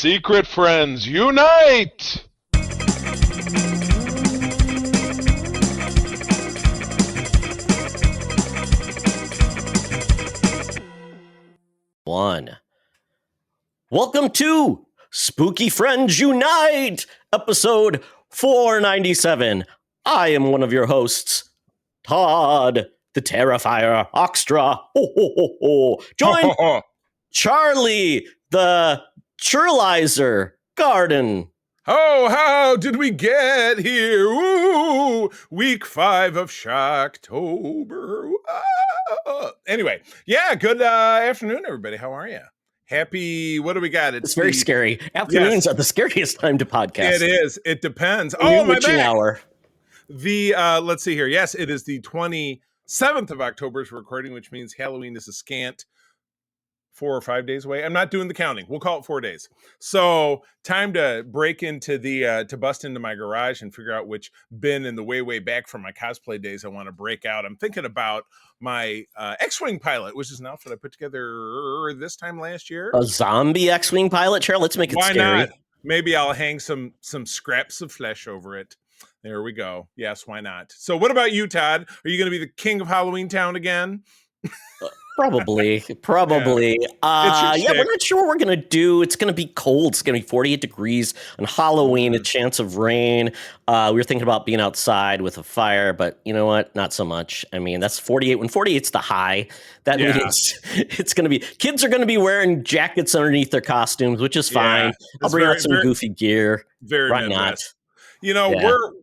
Secret friends, unite! One. Welcome to Spooky Friends Unite, episode 497. I am one of your hosts, Todd, the Terrifier Oxtra. Ho, ho, ho, ho. Join Charlie, the Churlizer Garden. Oh, how did we get here? Ooh, week 5 of Shocktober. Anyway, yeah, good afternoon, everybody. How are you? Happy, what do we got? It's very scary. Afternoons are the scariest time to podcast. It is. It depends. Oh, my bad. Hour. Let's see here. Yes, it is the 27th of October's recording, which means Halloween is a scant 4 or 5 days away. I'm not doing the counting. We'll call it 4 days. So time to break into to bust into my garage and figure out which bin in the way back from my cosplay days I want to break out. I'm thinking about my X-Wing pilot, which is an outfit I put together this time last year. A zombie X-Wing pilot? Sure, let's make it scary. Why not? Maybe I'll hang some scraps of flesh over it. There we go. Yes, why not? So what about you, Todd? Are you going to be the king of Halloween Town again? Probably. Yeah, we're not sure what we're going to do. It's going to be cold. It's going to be 48 degrees on Halloween, a chance of rain. We were thinking about being outside with a fire, but you know what? Not so much. I mean, that's 48. When 48's the high, that means it's going to be, kids are going to be wearing jackets underneath their costumes, which is fine. Yeah, I'll bring out some goofy gear. Why not? You know,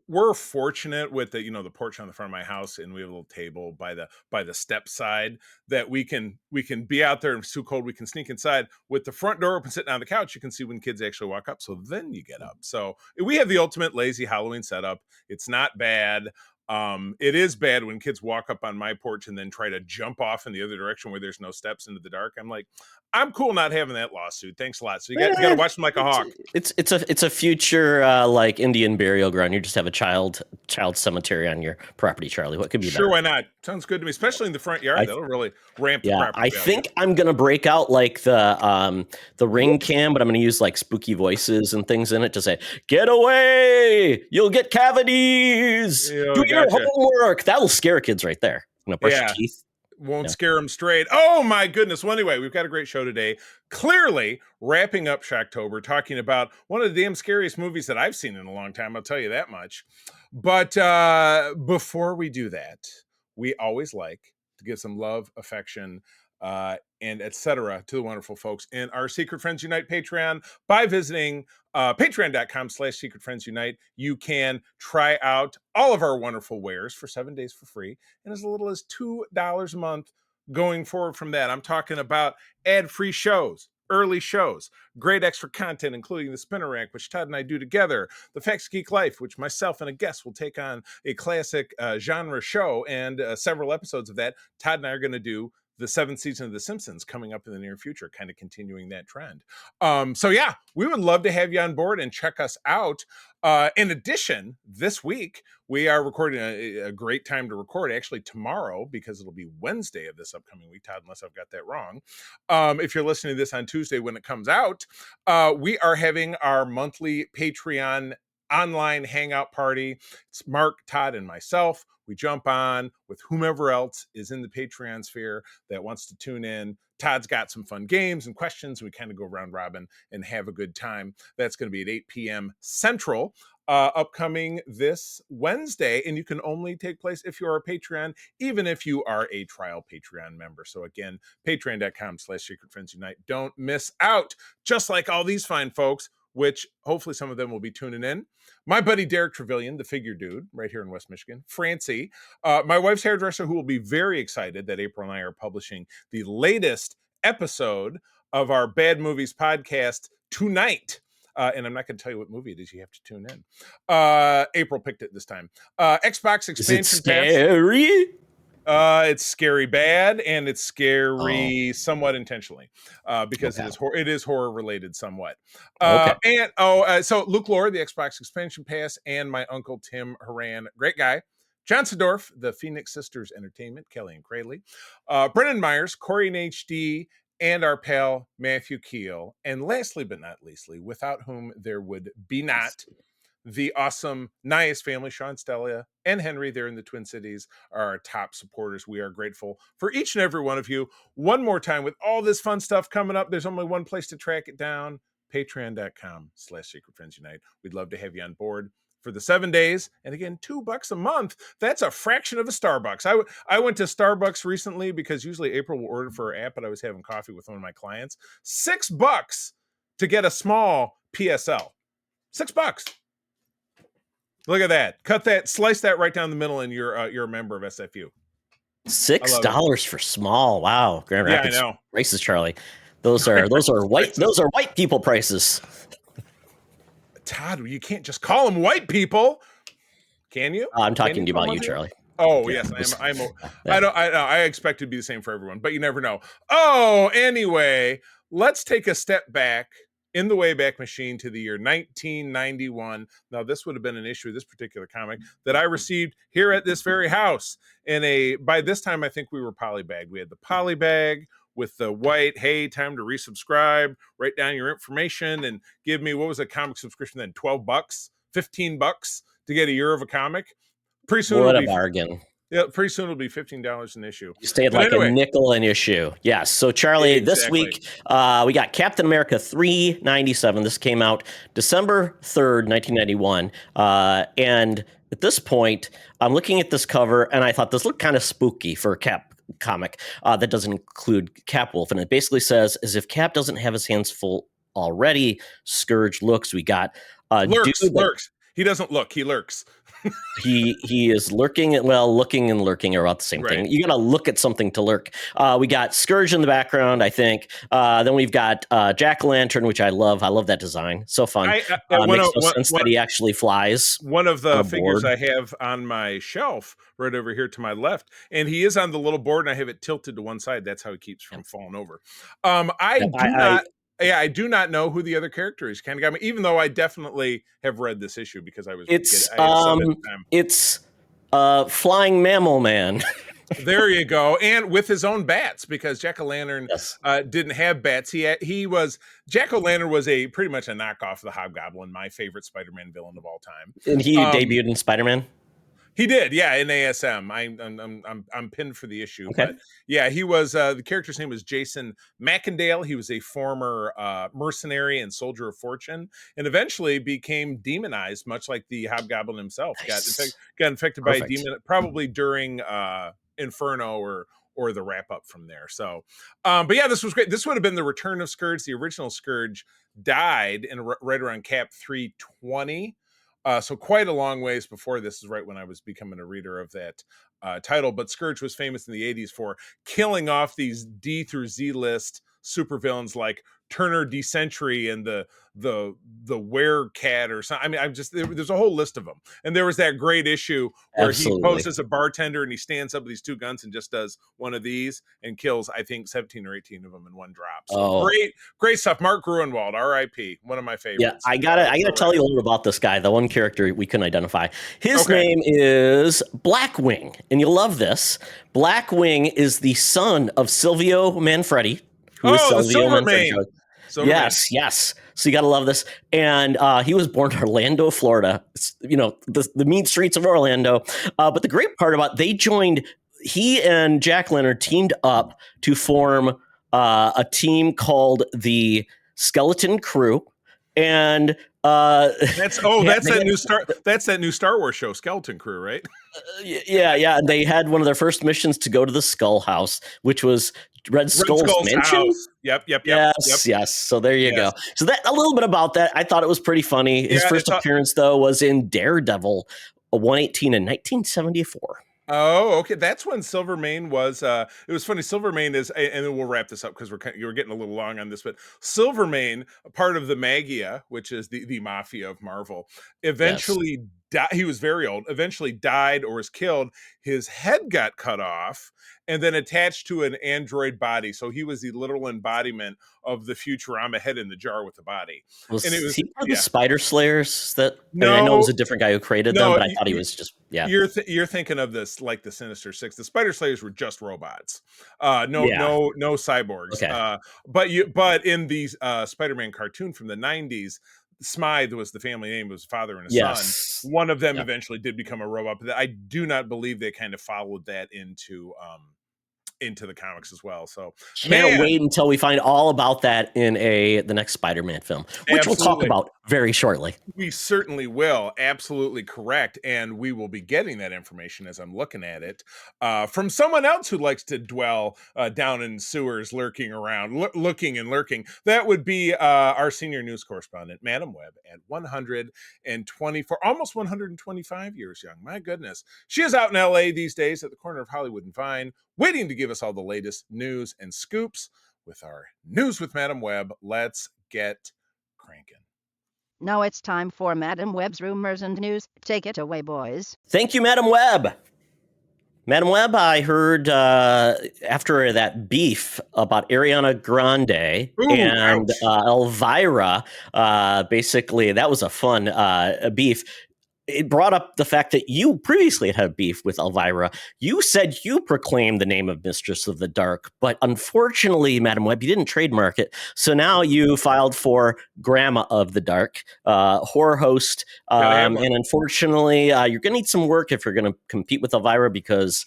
we're fortunate with the the porch on the front of my house, and we have a little table by the step side that we can be out there, and it's too cold, we can sneak inside with the front door open, sitting on the couch. You can see when kids actually walk up, so then you get up. So we have the ultimate lazy Halloween setup. It's not bad. It is bad when kids walk up on my porch and then try to jump off in the other direction where there's no steps into the dark. I'm like, I'm cool not having that lawsuit. Thanks a lot. So you got to watch them like a hawk. It's a future like Indian burial ground. You just have a child cemetery on your property, Charlie. What could be better? Sure, why not? Sounds good to me, especially in the front yard. That'll really ramp the property I value. think I'm gonna break out like the ring cam, but I'm gonna use like spooky voices and things in it to say, "Get away! You'll get cavities. Do your homework." That will scare kids right there. Brush your teeth. Won't scare them straight. Oh my goodness. Well, anyway, we've got a great show today. Clearly wrapping up Shocktober, talking about one of the damn scariest movies that I've seen in a long time. I'll tell you that much. But before we do that, we always like to give some love, affection, and etc. to the wonderful folks in our Secret Friends Unite Patreon by visiting patreon.com/Secret Friends Unite. You can try out all of our wonderful wares for 7 days for free, and as little as $2 a month going forward from that. I'm talking about ad-free shows, early shows, great extra content, including the Spinner Rack, which Todd and I do together, the Facts Geek Life, which myself and a guest will take on a classic genre show, and several episodes of that. Todd and I are going to do the 7th season of The Simpsons coming up in the near future, kind of continuing that trend. So yeah, we would love to have you on board and check us out. In addition, this week, we are recording a great time to record, actually tomorrow, because it'll be Wednesday of this upcoming week, Todd, unless I've got that wrong. If you're listening to this on Tuesday when it comes out, we are having our monthly Patreon online hangout party. It's Mark, Todd, and myself. We jump on with whomever else is in the Patreon sphere that wants to tune in. Todd's got some fun games and questions. We kind of go round robin and have a good time. That's going to be at 8 p.m. Central, upcoming this Wednesday. And you can only take place if you are a Patreon, even if you are a trial Patreon member. So again, patreon.com/Secret Friends Unite. Don't miss out. Just like all these fine folks, which hopefully some of them will be tuning in. My buddy Derek Trevelyan, the figure dude, right here in West Michigan. Francie, my wife's hairdresser, who will be very excited that April and I are publishing the latest episode of our Bad Movies podcast tonight. And I'm not going to tell you what movie it is. You have to tune in. April picked it this time. Xbox expansion Is it scary? It's scary bad, and it's scary somewhat intentionally, because it is horror related somewhat. So Luke Lord, the Xbox expansion pass, and my uncle Tim Horan, great guy. John Sedorf, the Phoenix Sisters Entertainment, Kelly and Cradley, Brennan Myers, Corey in HD, and our pal Matthew Keel. And lastly but not leastly, without whom there would be not, the awesome Nias family, Sean, Stella, and Henry there in the Twin Cities are our top supporters. We are grateful for each and every one of you. One more time, with all this fun stuff coming up, there's only one place to track it down: patreon.com/Secret Friends Unite. We'd love to have you on board for the 7 days. And again, $2 a month. That's a fraction of a Starbucks. I went to Starbucks recently because usually April will order for her app, but I was having coffee with one of my clients. $6 to get a small PSL. $6. Look at that. Cut that, slice that right down the middle, and you're a member of SFU. $6 for small. Wow. Grand Rapids I know. prices, Charlie. Those are white people prices. Todd, you can't just call them white people. Can you? I'm talking to you about you, Charlie. Oh, yes, I expect it to be the same for everyone, but you never know. Oh, anyway, let's take a step back in the Wayback Machine to the year 1991. Now, this would have been an issue of this particular comic that I received here at this very house by this time, I think we were polybagged. We had the polybag with the white, hey, time to resubscribe, write down your information, and give me, what was a comic subscription then? $12, $15 to get a year of a comic. Pretty soon, what a bargain. Yeah, pretty soon it'll be $15 an issue. You stayed a nickel an issue. Yes. So Charlie, This week we got Captain America 397. This came out December 3rd, 1991. And at this point, I'm looking at this cover and I thought this looked kind of spooky for a Cap comic that doesn't include Capwolf. And it basically says, as if Cap doesn't have his hands full already, Scourge looks. We got lurks. He doesn't look, he lurks. he is looking and lurking are about the same thing. You gotta look at something to lurk. We got Scourge in the background, I think. Then we've got Jack-o'-lantern, which I love. I love that design. So fun. Makes no sense that he actually flies. One of the figures I have on my shelf right over here to my left, and he is on the little board, and I have it tilted to one side. That's how he keeps from falling over. I do not know who the other character is. Kind of got me, even though I definitely have read this issue because I was. It's Flying Mammal Man. There you go, and with his own bats, because Jack-o'-lantern didn't have bats. Jack-o'-lantern was pretty much a knockoff of the Hobgoblin, my favorite Spider-Man villain of all time. And he debuted in Spider-Man. He did, yeah, in ASM. I'm pinned for the issue, but yeah, he was. The character's name was Jason Macendale. He was a former mercenary and soldier of fortune, and eventually became demonized, much like the Hobgoblin himself. Nice. Got infected by a demon, probably during Inferno or the wrap up from there. So, but yeah, this was great. This would have been the return of Scourge. The original Scourge died right around Cap 320. So quite a long ways before this is right when I was becoming a reader of that title. But Scourge was famous in the 80s for killing off these D through Z list supervillains like Turner D Century and the Werecat or something. I mean, there's a whole list of them. And there was that great issue where he poses as a bartender and he stands up with these two guns and just does one of these and kills, I think, 17 or 18 of them in one drop. So great stuff. Mark Gruenwald, R.I.P. One of my favorites. Yeah, I gotta tell you a little about this guy, the one character we couldn't identify. His name is Blackwing, and you'll love this. Blackwing is the son of Silvio Manfredi. The Silvermane. Yes. So you got to love this. And he was born in Orlando, Florida. It's, the mean streets of Orlando. But the great part about he and Jack-o'-lantern teamed up to form a team called the Skeleton Crew. And that's that new Star Wars show, Skeleton Crew, right? Yeah. They had one of their first missions to go to the Skull House, which was Red Skull's mansion. House. Yep. Yes. So there you go. So that a little bit about that. I thought it was pretty funny. His first appearance though was in Daredevil 118 in 1974. Oh, okay. That's when Silvermane was. It was funny. Silvermane is, and then we'll wrap this up because you're getting a little long on this. But Silvermane, a part of the Magia, which is the mafia of Marvel, eventually he was very old, eventually died or was killed. His head got cut off and then attached to an android body. So he was the literal embodiment of the Futurama head in the jar with the body. Was And it was, he part of the Spider Slayers? I mean, I know it no, was a different guy who created them, no, but I thought he was just you're thinking of this like the Sinister Six. The Spider Slayers were just robots. Yeah. No cyborgs. Okay. But in the Spider-Man cartoon from the 90s, Smythe was the family name, was father and a son. Yes. One of them Yep. eventually did become a robot, but I do not believe they kind of followed that into the comics as well. So Can't wait until we find all about that in the next Spider-Man film, which we'll talk about very shortly. We certainly will. Absolutely correct. And we will be getting that information as I'm looking at it from someone else who likes to dwell down in sewers, lurking around, looking and lurking. That would be our senior news correspondent, Madam Webb, at 124, almost 125 years young. My goodness. She is out in LA these days at the corner of Hollywood and Vine, waiting to give us all the latest news and scoops with our News with Madam Webb. Let's get cranking. Now it's time for Madam Webb's rumors and news. Take it away, boys. Thank you, Madam Webb. Madam Webb, I heard after that beef about Ariana Grande and Elvira, basically that was a fun beef. It brought up the fact that you previously had a beef with Elvira. You said you proclaimed the name of Mistress of the Dark, but unfortunately, Madam Webb, you didn't trademark it. So now you filed for Grandma of the Dark, horror host. And unfortunately, you're going to need some work if you're going to compete with Elvira, because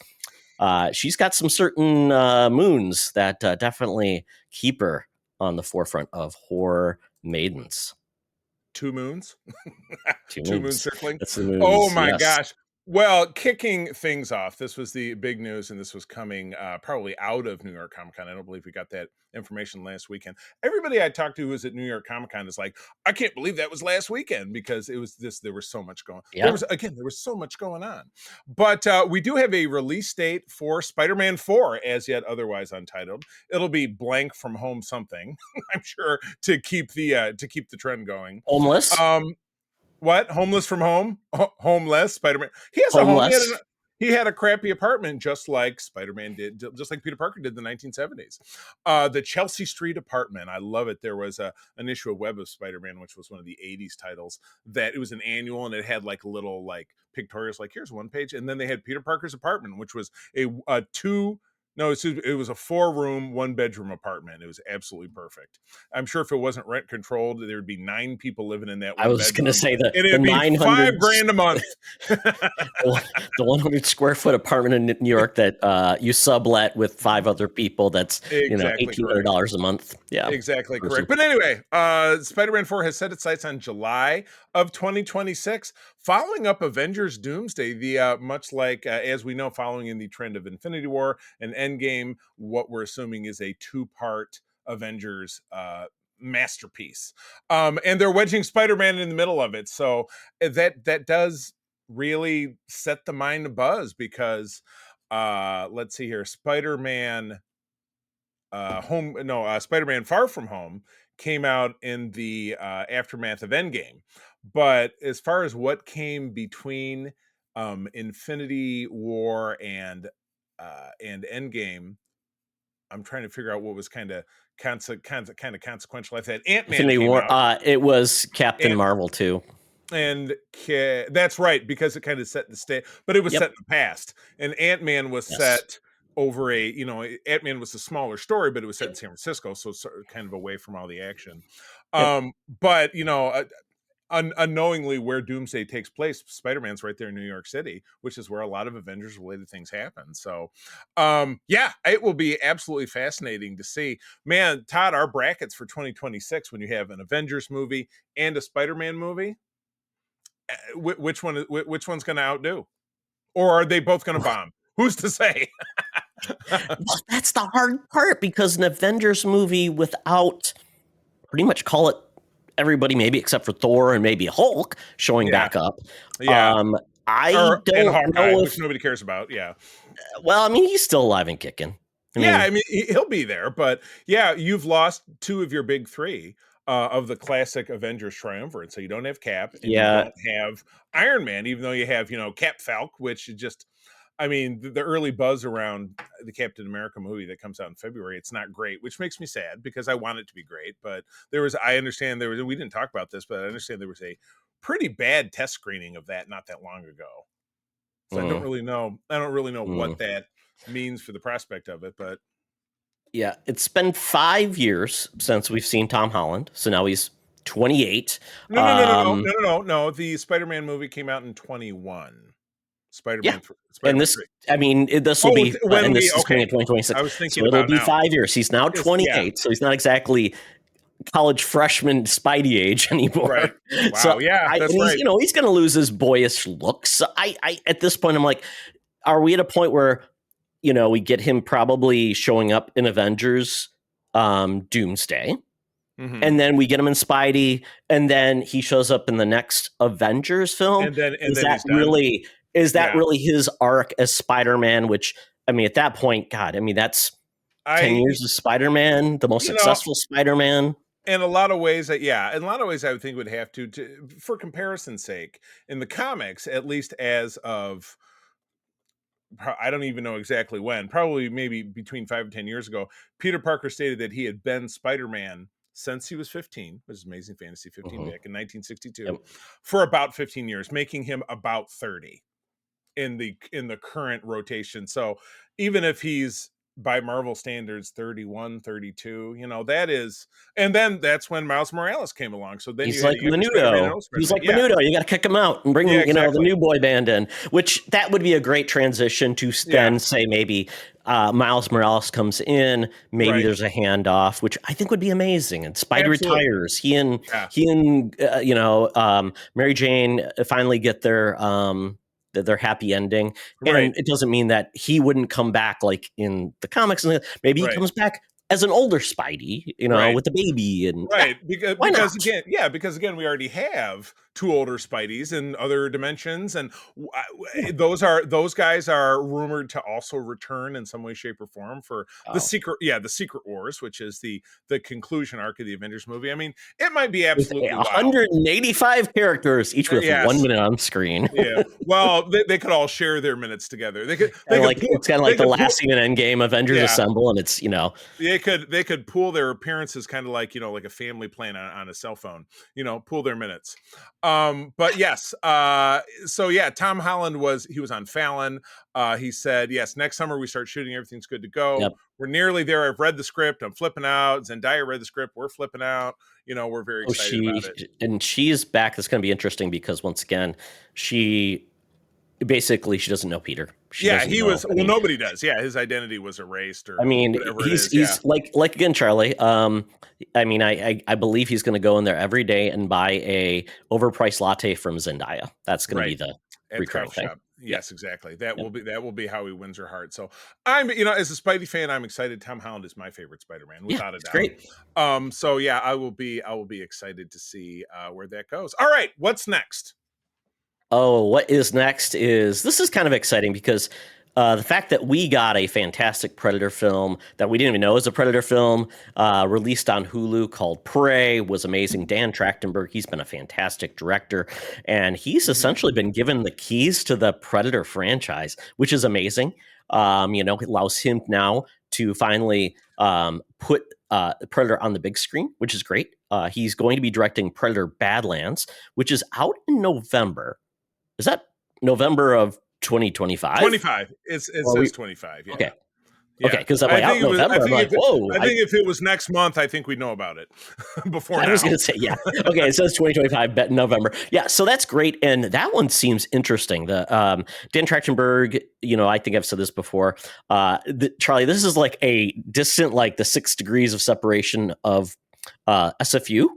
she's got some certain moons that definitely keep her on the forefront of horror maidens. 2 moons? Two moons circling? That's the moons. Oh my gosh. Well, kicking things off, this was the big news, and this was coming probably out of New York Comic Con. I don't believe we got that information last weekend. Everybody I talked to who was at New York Comic Con is like, I can't believe that was last weekend, because it was there was so much going. Yeah. There was so much going on. But we do have a release date for Spider-Man 4, as yet otherwise untitled. It'll be blank from home something, I'm sure, to keep the trend going. Homeless. What? Homeless from home? Homeless Spider-Man. He has homeless. A home. He had a crappy apartment, just like Spider-Man did, just like Peter Parker did in the 1970s. The Chelsea Street apartment. I love it. There was an issue of Web of Spider-Man, which was one of the 80s titles, that it was an annual, and it had like little like pictorials, like here's one page. And then they had Peter Parker's apartment, which was it was a 4-room, 1-bedroom apartment. It was absolutely perfect. I'm sure if it wasn't rent controlled, there would be 9 people living in that. I was going to say that it'd be $5,000 a month. The 100 square foot apartment in New York that you sublet with 5 other people. That's $1,800 a month. Yeah, exactly correct. But anyway, Spider-Man 4 has set its sights on July of 2026, following up Avengers Doomsday. The much like as we know, following in the trend of Infinity War and Endgame, what we're assuming is a 2-part Avengers masterpiece, and they're wedging Spider-Man in the middle of it. So that does really set the mind abuzz, because let's see here, Spider-Man Spider-Man Far From Home came out in the aftermath of Endgame. But as far as what came between Infinity War and Endgame, I'm trying to figure out what was kind of consequential. I've had Ant-Man. Infinity War. It was Captain Marvel too. And that's right, because it kind of set the stage, but it was set in the past. And Ant-Man was set over Ant-Man was a smaller story, but it was set in San Francisco, so kind of away from all the action. But unknowingly, where Doomsday takes place, Spider-Man's right there in New York City, which is where a lot of Avengers related things happen. So it will be absolutely fascinating to see. Man, Todd, our brackets for 2026, when you have an Avengers movie and a Spider-Man movie, which one's going to outdo, or are they both going to bomb? Who's to say? That's the hard part, because an Avengers movie without, pretty much call it everybody, maybe except for Thor and maybe Hulk showing back up. I don't know which nobody cares about. Yeah. Well, I mean, he's still alive and kicking. I mean, he'll be there, but you've lost 2 of your big 3. of the classic Avengers triumvirate. So you don't have Cap and you Yeah. don't have Iron Man, even though you have, Cap Falk, which is just, I mean, the early buzz around the Captain America movie that comes out in February, it's not great, which makes me sad because I want it to be great. But I understand we didn't talk about this, but I understand there was a pretty bad test screening of that not that long ago. So I don't really know what that means for the prospect of it, but yeah, it's been 5 years since we've seen Tom Holland, so now he's 28. No. The Spider-Man movie came out in 21. Yeah, Spider-Man and this, 3. I mean, this will be, and this is coming in I 2026, was so thinking it'll about be now. 5 years. He's now 28, so he's not exactly college freshman Spidey age anymore. Right. Wow. So that's right. He's going to lose his boyish looks. So I at this point, I'm like, are we at a point where, we get him probably showing up in Avengers, Doomsday, and then we get him in Spidey, and then he shows up in the next Avengers film? And then Is then that he's done. really really his arc as Spider-Man? Which, I mean, at that point, God, I mean, that's 10 years of Spider-Man, the most successful Spider-Man. In a lot of ways, I would think would have to, for comparison's sake, in the comics, at least as of, I don't even know exactly when, probably maybe between 5 and 10 years ago, Peter Parker stated that he had been Spider-Man since he was 15, which is Amazing Fantasy 15 back in 1962, for about 15 years, making him about 30 in the current rotation. So even if he's, by Marvel standards, 31, 32, that is, and then that's when Miles Morales came along. So then he's like Menudo. He's like Menudo. You got to kick him out and bring the new boy band in, which that would be a great transition to then say maybe Miles Morales comes in, maybe there's a handoff, which I think would be amazing. And Spidey retires. He and Mary Jane finally get their happy ending, and it doesn't mean that he wouldn't come back like in the comics. Maybe he comes back as an older Spidey, with the baby, and because again, we already have 2 older Spideys in other dimensions, and those guys are rumored to also return in some way, shape, or form for the Secret Wars, which is the conclusion arc of the Avengers movie. I mean, it might be absolutely 185 characters, each with 1 minute on screen. Yeah, well, they could all share their minutes together. It's kind of like the last scene in Endgame. Avengers assemble, and it's they could pool their appearances, kind of like like a family plan on a cell phone. Pool their minutes. But yes, so yeah, Tom Holland was on Fallon. He said, yes, next summer we start shooting, everything's good to go. Yep. We're nearly there. I've read the script, I'm flipping out. Zendaya read the script, we're flipping out. We're very excited about it. And she's back. It's going to be interesting because once again, she doesn't know Peter. Nobody does. Yeah, his identity was erased, or he's like again, Charlie. I mean, I believe he's going to go in there every day and buy a overpriced latte from Zendaya. That's going to be the recurring thing. Shop. Yes, exactly. That will be how he wins her heart. So I'm, as a Spidey fan, I'm excited. Tom Holland is my favorite Spider-Man, without a doubt. Great. So yeah, I will be excited to see where that goes. All right, what's next? Oh, what is next this is kind of exciting because the fact that we got a fantastic Predator film that we didn't even know was a Predator film released on Hulu called Prey was amazing. Dan Trachtenberg, he's been a fantastic director, and he's essentially been given the keys to the Predator franchise, which is amazing. It allows him now to finally put Predator on the big screen, which is great. He's going to be directing Predator Badlands, which is out in November. Is that November of 2025? 25. It says 25. Yeah. Okay. Yeah. Okay, because I'm like, out in November. I'm like, whoa. I think if it was next month, I think we'd know about it before now. I was going to say, yeah. Okay, it says 2025, November. Yeah, so that's great. And that one seems interesting. The Dan Trachtenberg, I think I've said this before. Charlie, this is like a distant, like the 6 degrees of separation of SFU,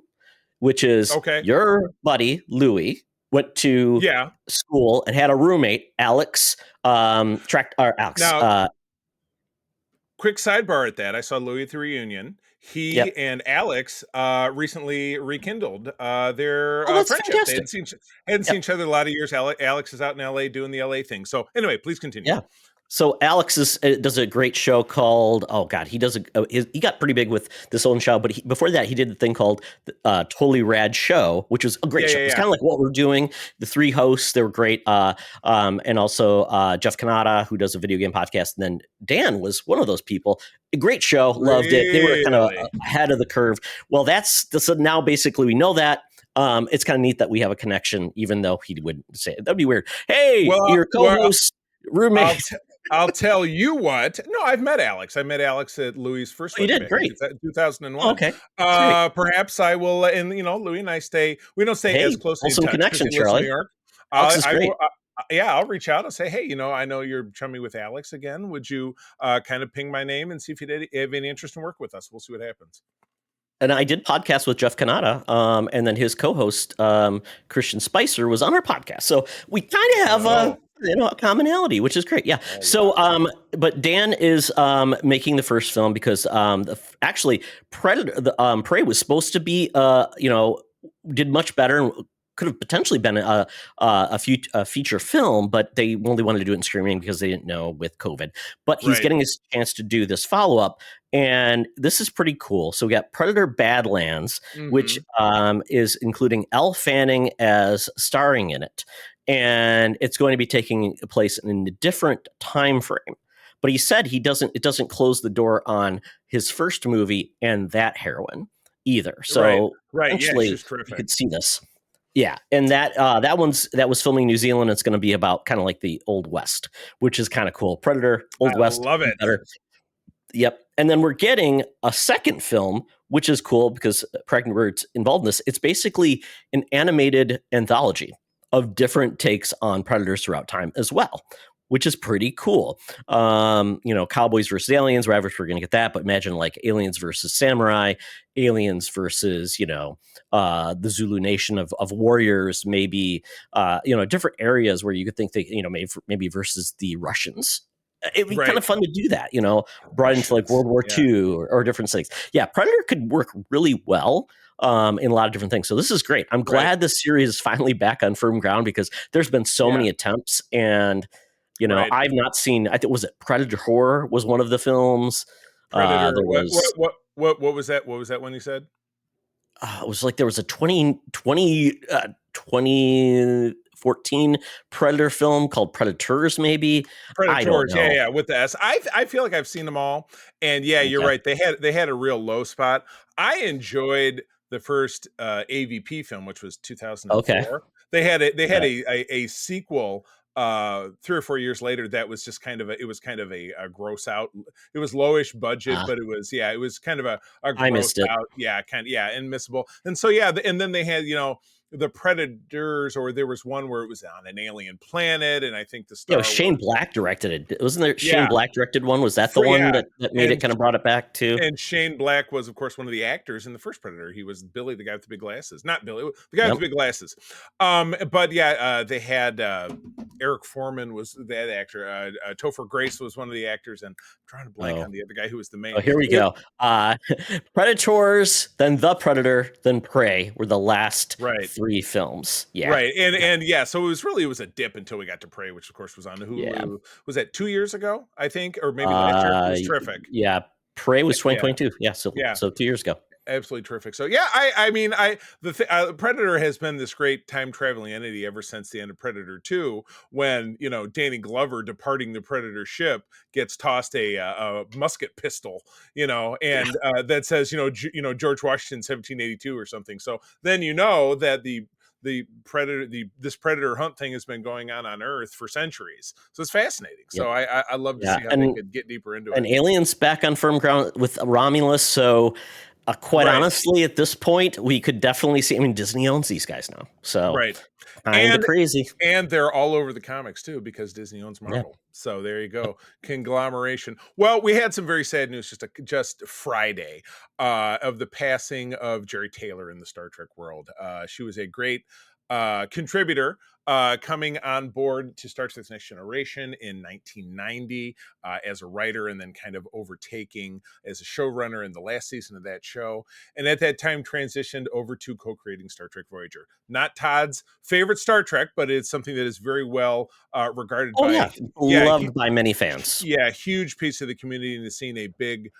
which is your buddy, Louis, went to school and had a roommate, Alex. Alex. Now, quick sidebar at that. I saw Louis at the reunion. He and Alex recently rekindled their friendship. Fantastic. They hadn't seen each other a lot of years. Alex is out in LA doing the LA thing. So anyway, please continue. Yeah. So Alex does a great show called, oh God, he got pretty big with this own show, but before that he did the thing called Totally Rad Show, which was a great show. It's kind of like what we're doing. The three hosts, they were great. And also Jeff Kanata, who does a video game podcast. And then Dan was one of those people. A great show. Loved it. They were kind of ahead of the curve. Well, so now basically we know that. It's kind of neat that we have a connection, even though he wouldn't say it. That'd be weird. Hey, your co-host, roommate. I'll tell you what. No, I've met Alex. I met Alex at Louis' first. You did great. 2001. Oh, okay. Perhaps I will. And Louis and I we don't stay as closely. Some connection, Charlie. New York. I'll reach out and say, hey, I know you're chummy with Alex again. Would you kind of ping my name and see if you have any interest in work with us? We'll see what happens. And I did podcast with Jeff Kanata, and then his co-host Christian Spicer was on our podcast. So we kind of have a commonality, which is great. Yeah. So, but Dan is making the first film because actually Predator, Prey was supposed to be, did much better and could have potentially been a feature film, but they only wanted to do it in streaming because they didn't know with COVID. But he's getting his chance to do this follow-up, and this is pretty cool. So we got Predator Badlands, which is including Elle Fanning as starring in it. And it's going to be taking place in a different time frame. But he said it doesn't close the door on his first movie and that heroine either. So eventually you could see this. Yeah, and that was filming in New Zealand. It's going to be about kind of like the Old West, which is kind of cool. Predator, Old West. Love it. Better. Yep. And then we're getting a second film, which is cool because Pregnant Bird's involved in this. It's basically an animated anthology of different takes on predators throughout time as well, which is pretty cool. Cowboys versus aliens, we're going to get that, but imagine like aliens versus samurai, aliens versus, the Zulu nation of warriors, maybe, different areas where you could think they, maybe versus the Russians. It'd be kind of fun to do that, brought into like World War II or different things. Yeah, Predator could work really well in a lot of different things. So this is great. I'm glad this series is finally back on firm ground because there's been so many attempts and, I've not seen, I think, was it Predator Horror was one of the films. Predator, what was that? What was that one you said? It was like there was a 2014 Predator film called Predators, maybe. Predators, yeah, with the S. I feel like I've seen them all, and you're right. They had a real low spot. I enjoyed the first AVP film, which was 2004. Okay. They had a sequel 3 or 4 years later that was just kind of a gross out. It was lowish budget, but it was kind of a gross out, unmissable. And so and then they had the Predators, or there was one where it was on an alien planet, and I think the star Shane Black directed it. Wasn't there Shane Black directed one? Was that the one that made it kind of brought it back too? And Shane Black was, of course, one of the actors in the first Predator. He was Billy, the guy with the big glasses. Not Billy, the guy with the big glasses. They had Eric Foreman was that actor. Topher Grace was one of the actors, and I'm trying to blank on the other guy who was the main. Oh, here we go. Predators, then The Predator, then Prey were the last 3 films. Yeah. Right. So it was a dip until we got to Prey, which of course was on Hulu. Yeah. Was that 2 years ago, I think, or maybe last year? It was terrific. Yeah. Prey was 2022. Yeah. So 2 years ago. Absolutely terrific. So Predator has been this great time traveling entity ever since the end of Predator 2, when Danny Glover, departing the Predator ship, gets tossed a musket pistol, and that says George Washington 1782 or something. So then that this predator hunt thing has been going on Earth for centuries. So it's fascinating. So I love to see how they could get deeper into it. And Aliens back on firm ground with Romulus. So quite honestly, at this point, we could definitely see. I mean, Disney owns these guys now, so kind of crazy, and they're all over the comics too because Disney owns Marvel. Yeah. So there you go, conglomeration. Well, we had some very sad news just Friday of the passing of Jerry Taylor in the Star Trek world. She was a great contributor, coming on board to Star Trek Next Generation in 1990 as a writer, and then kind of overtaking as a showrunner in the last season of that show. And at that time transitioned over to co-creating Star Trek Voyager. Not Todd's favorite Star Trek, but it's something that is very well regarded by... Loved by many fans. Yeah, huge piece of the community, and has seen a big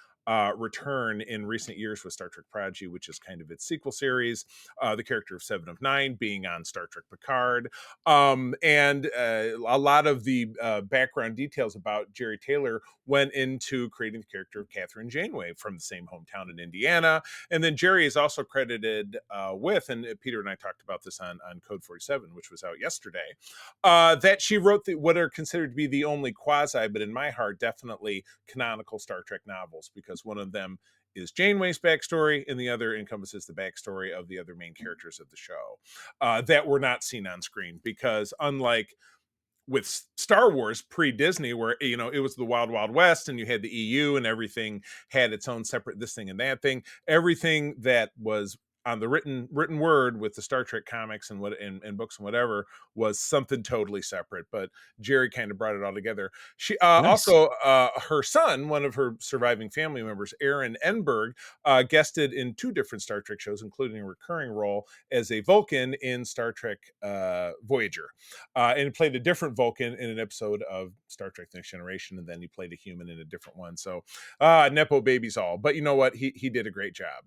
return in recent years with Star Trek Prodigy, which is kind of its sequel series. The character of Seven of Nine being on Star Trek Picard. And a lot of the background details about Jerry Taylor went into creating the character of Catherine Janeway from the same hometown in Indiana. And then Jerry is also credited with, and Peter and I talked about this on Code 47, which was out yesterday, that she wrote what are considered to be the only quasi, but in my heart, definitely canonical Star Trek novels, because one of them is Janeway's backstory, and the other encompasses the backstory of the other main characters of the show that were not seen on screen. Because unlike with Star Wars pre-Disney, where, you know, it was the Wild Wild West and you had the EU and everything had its own separate this thing and that thing, everything that was on the written word with the Star Trek comics and books and whatever was something totally separate. But Jerry kind of brought it all together. She Nice. also her son, one of her surviving family members, Aaron Enberg, guested in 2 different Star Trek shows, including a recurring role as a Vulcan in Star Trek Voyager, and played a different Vulcan in an episode of Star Trek Next Generation, and then he played a human in a different one. So nepo babies all, but you know what, he did a great job.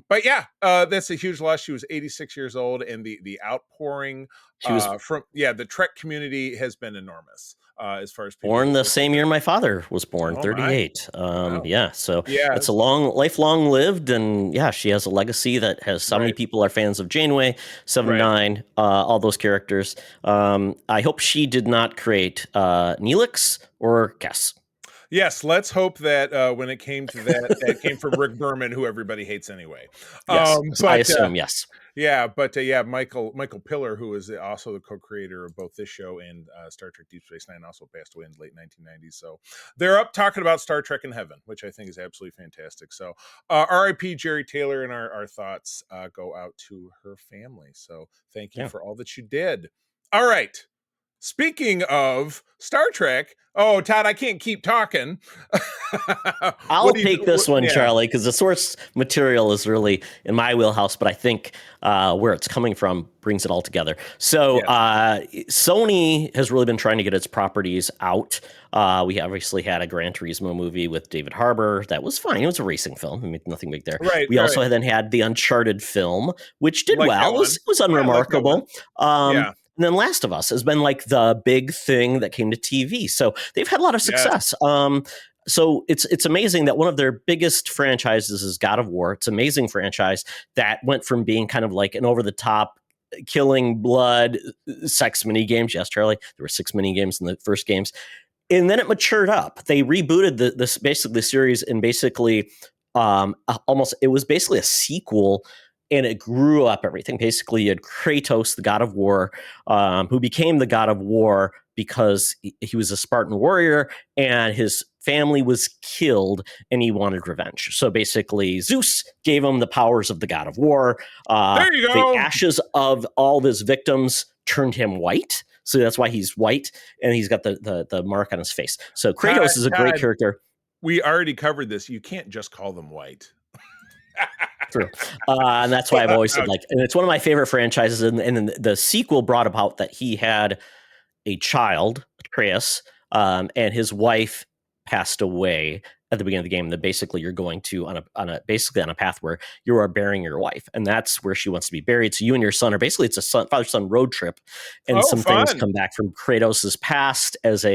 But yeah, that's a huge loss. She was 86 years old, and the outpouring from the Trek community has been enormous. As far as people born the same year my father was born, 38. Wow. So yeah, it's a lifelong lived, and she has a legacy that has so many people are fans of Janeway, 7-9, all those characters. I hope she did not create Neelix or Cass. Yes, let's hope that when it came to that, it came from Rick Berman, who everybody hates anyway. Yes, but, I assume, yes. Yeah, but Michael Piller, who is also the co-creator of both this show and Star Trek Deep Space Nine, also passed away in the late 1990s. So they're up talking about Star Trek in heaven, which I think is absolutely fantastic. So R.I.P. Jerry Taylor, and our thoughts go out to her family. So thank you for all that you did. All right. Speaking of Star Trek, oh, Todd, I can't keep talking. I'll take this one, Charlie, because the source material is really in my wheelhouse, but I think where it's coming from brings it all together. So Sony has really been trying to get its properties out. We obviously had a Gran Turismo movie with David Harbour. That was fine. It was a racing film. I mean, nothing big there. We also then had the Uncharted film, which did well. It was unremarkable. And then Last of Us has been like the big thing that came to TV. So they've had a lot of success. So it's amazing that one of their biggest franchises is God of War. It's an amazing franchise that went from being kind of like an over-the-top killing blood sex mini games. Yes, Charlie, there were 6 mini games in the first games. And then it matured up. They rebooted the series and basically it was basically a sequel. And it grew up everything. Basically, you had Kratos, the god of war, who became the god of war because he was a Spartan warrior and his family was killed and he wanted revenge. So basically, Zeus gave him the powers of the god of war. There you go. The ashes of all of his victims turned him white. So that's why he's white, and he's got the mark on his face. So Kratos is a great character. We already covered this. You can't just call them white. True. And that's why I've always said, and it's one of my favorite franchises. And the sequel brought about that he had a child, Atreus, and his wife passed away at the beginning of the game. That basically you're going to on a path where you are burying your wife, and that's where she wants to be buried. So you and your son are basically, it's a father-son road trip, and things come back from Kratos's past as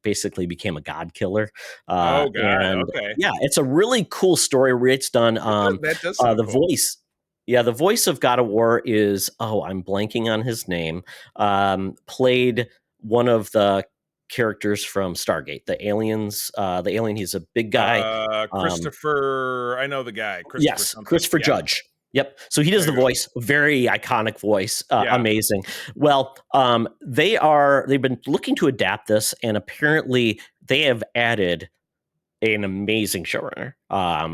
basically became a god killer. Okay. Yeah, it's a really cool story where it's done. That does sound the cool. voice. Yeah, the voice of God of War is, I'm blanking on his name. Played one of the characters from Stargate, the alien. He's a big guy. Christopher, I know the guy. Christopher Judge. Yep. So he does the voice, very iconic voice, amazing. Well, they've been looking to adapt this, and apparently they have added an amazing showrunner.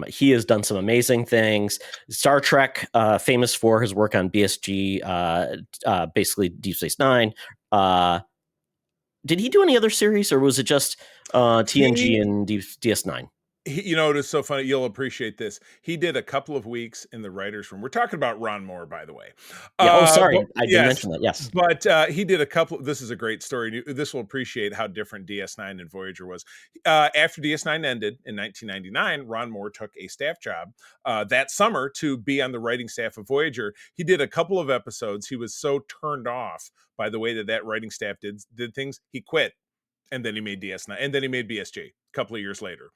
He has done some amazing things. Star Trek, famous for his work on BSG, basically Deep Space Nine. Did he do any other series, or was it just TNG and DS9? It is so funny. You'll appreciate this. He did a couple of weeks in the writer's room. We're talking about Ron Moore, by the way. Yeah. Sorry, but, I didn't mention that. Yes, but he did a couple. This is a great story. This will appreciate how different DS9 and Voyager was. After DS9 ended in 1999, Ron Moore took a staff job that summer to be on the writing staff of Voyager. He did a couple of episodes. He was so turned off by the way that writing staff did things. He quit, and then he made DS9, and then he made BSG a couple of years later.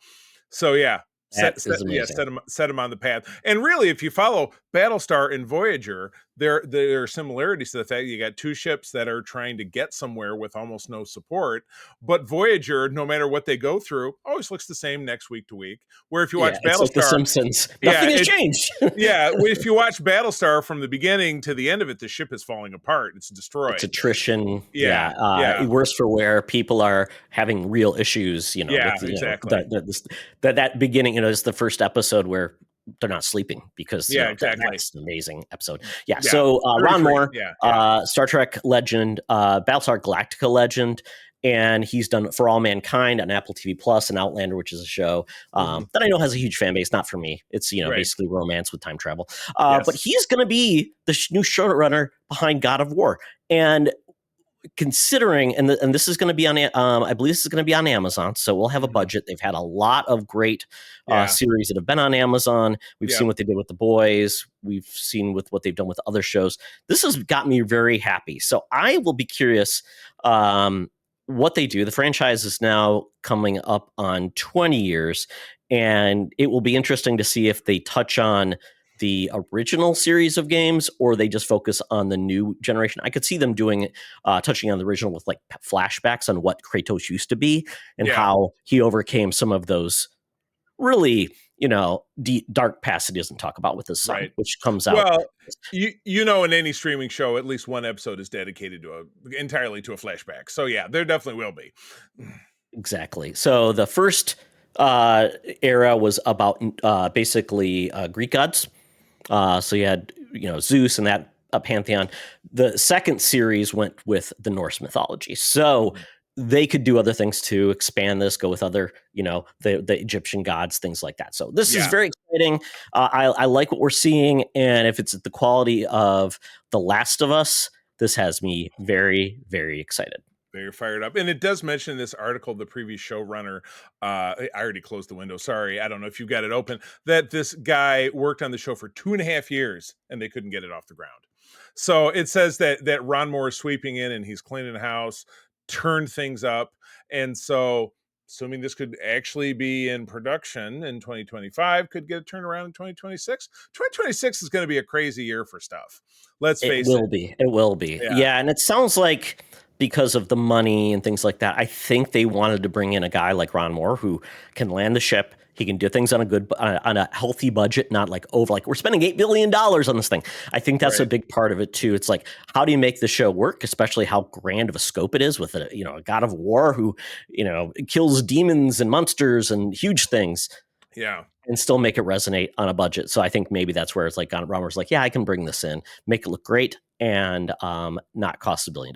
So yeah, set him on the path. And really, if you follow Battlestar and Voyager, there are similarities to the fact you got two ships that are trying to get somewhere with almost no support. But Voyager, no matter what they go through, always looks the same next week to week. Where if you watch Battlestar, it's like The Simpsons, nothing has changed. Yeah, if you watch Battlestar from the beginning to the end of it, the ship is falling apart. It's destroyed. It's attrition. Worse for wear. People are having real issues. Exactly. That beginning. It's the first episode where they're not sleeping because exactly. That's an amazing episode. So Ron Moore, Star Trek legend, Battlestar Galactica legend, and he's done For All Mankind on Apple TV Plus and Outlander, which is a show that I know has a huge fan base. Not for me. It's basically romance with time travel. But he's going to be the new showrunner behind God of War. And considering, and this is going to be on, I believe this is going to be on Amazon, so we'll have a budget. They've had a lot of great series that have been on Amazon. We've seen what they did with The Boys. We've seen with what they've done with other shows. This has got me very happy. So I will be curious what they do. The franchise is now coming up on 20 years, and it will be interesting to see if they touch on the original series of games or they just focus on the new generation. I could see them doing touching on the original with like flashbacks on what Kratos used to be and how he overcame some of those really dark past he doesn't talk about with his son, which comes out. Well, in any streaming show, at least one episode is dedicated entirely to a flashback. So yeah, there definitely will be. Exactly. So the first era was about basically Greek gods. So you had, Zeus and that pantheon. The second series went with the Norse mythology. So they could do other things to expand this, go with other, the Egyptian gods, things like that. So this is very exciting. I like what we're seeing. And if it's the quality of The Last of Us, this has me very, very excited. Very fired up. And it does mention in this article, the previous showrunner, I already closed the window. Sorry. I don't know if you've got it open, that this guy worked on the show for 2.5 years and they couldn't get it off the ground. So it says that Ron Moore is sweeping in and he's cleaning the house, turned things up. And so assuming this could actually be in production in 2025, could get a turnaround in 2026. 2026 is going to be a crazy year for stuff. Let's face it. It will be. Yeah. And it sounds like, because of the money and things like that, I think they wanted to bring in a guy like Ron Moore who can land the ship. He can do things on a healthy budget, not like over, like we're spending $8 billion on this thing. I think that's a big part of it too. It's like, how do you make the show work, especially how grand of a scope it is with a God of War who, kills demons and monsters and huge things. Yeah. And still make it resonate on a budget. So I think maybe that's where it's like Ron Moore's like, I can bring this in, make it look great and not cost $1 billion.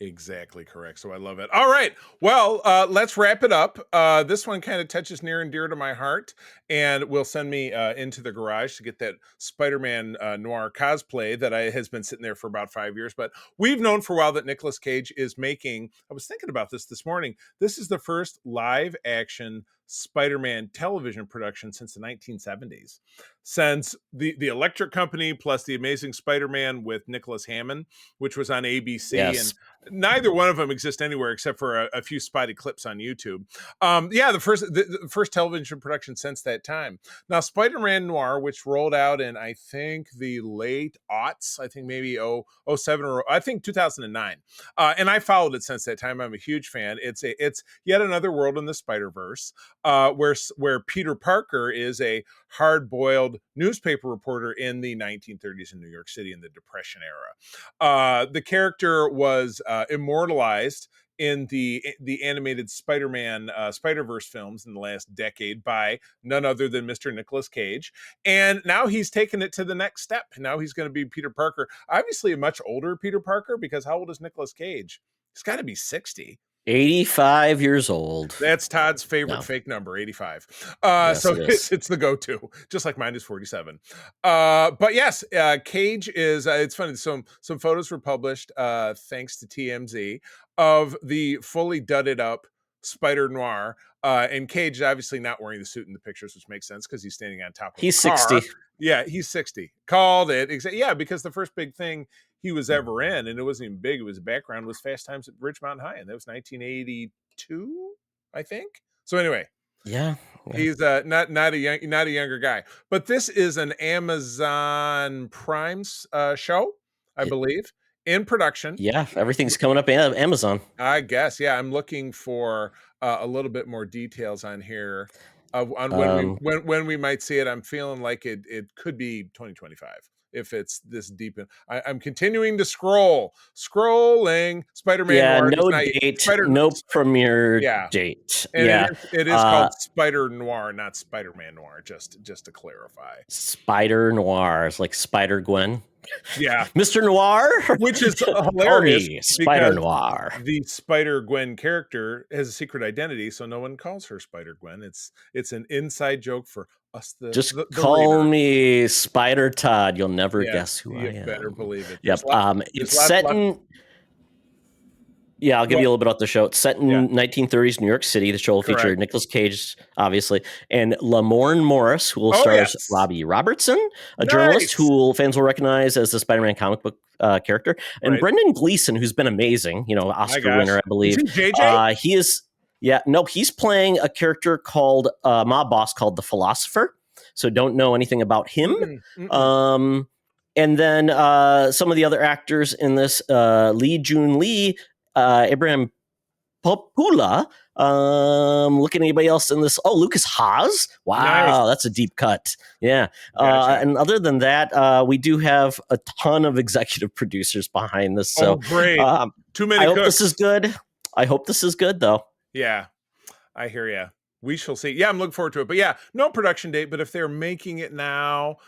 Exactly correct. So I love it. All right. Well, let's wrap it up. This one kind of touches near and dear to my heart and will send me into the garage to get that Spider-Man noir cosplay that has been sitting there for about 5 years. But we've known for a while that Nicolas Cage is making, I was thinking about this morning. This is the first live action Spider-Man television production since the 1970s, since the Electric Company plus the Amazing Spider-Man with Nicholas Hammond, which was on ABC, and neither one of them exist anywhere except for a few spotty clips on YouTube. The first television production since that time. Now, Spider-Man Noir, which rolled out in I think the late aughts, I think maybe 07 or I think 2009, and I followed it since that time. I'm a huge fan. It's yet another world in the Spider-Verse. Where Peter Parker is a hard-boiled newspaper reporter in the 1930s in New York City in the Depression era. The character was immortalized in the animated Spider-Man Spider-Verse films in the last decade by none other than Mr. Nicolas Cage. And now he's taken it to the next step. Now he's going to be Peter Parker, obviously a much older Peter Parker, because how old is Nicolas Cage? He's got to be 60. 85 years old. That's Todd's favorite fake number, 85. Yes, so it is. it's the go-to, just like mine is 47. But yes, Cage is, it's funny, some photos were published, thanks to TMZ, of the fully dudded up Spider Noir. And Cage is obviously not wearing the suit in the pictures, which makes sense because he's standing on top of He's a car. 60. Yeah, he's 60. Called it. Yeah, because the first big thing he was ever in, and it wasn't even big, it was a background, was Fast Times at Ridgemont High, and that was 1982, I think. So anyway, yeah. He's not a younger guy. But this is an Amazon Prime show, I believe, in production. Yeah, everything's coming up Amazon. I guess. Yeah, I'm looking for a little bit more details on here on when we might see it. I'm feeling like it could be 2025 if it's this deep in. I'm continuing to scrolling. Spider-Man. Yeah, no date, no premiere date. And yeah, it is called Spider Noir, not Spider-Man Noir. Just to clarify, Spider Noir is like Spider Gwen. Yeah, Mr. Noir, which is hilarious. Spider Noir. The Spider Gwen character has a secret identity, so no one calls her Spider Gwen. It's an inside joke for us. Just call me Spider Todd. You'll never guess who I am. You better believe it. Yep. It's set in. Yeah, I'll give you a little bit about the show. It's set in 1930s New York City. The show will feature Nicolas Cage, obviously, and Lamorne Morris, who will star as Robbie Robertson, a journalist who fans will recognize as the Spider-Man comic book character, and Brendan Gleeson, who's been amazing, Oscar winner, I believe. Is he JJ? He is. Yeah, no, he's playing a character called mob boss called the Philosopher. So don't know anything about him. And then some of the other actors in this, Lee Jun Lee, Abraham Popula. Look at anybody else in this. Oh, Lucas Haas. Wow, that's a deep cut. Yeah. And other than that, we do have a ton of executive producers behind this. So great. Too many. I hope this is good. I hope this is good, though. Yeah, I hear you. We shall see. Yeah, I'm looking forward to it. But yeah, no production date. But if they're making it now,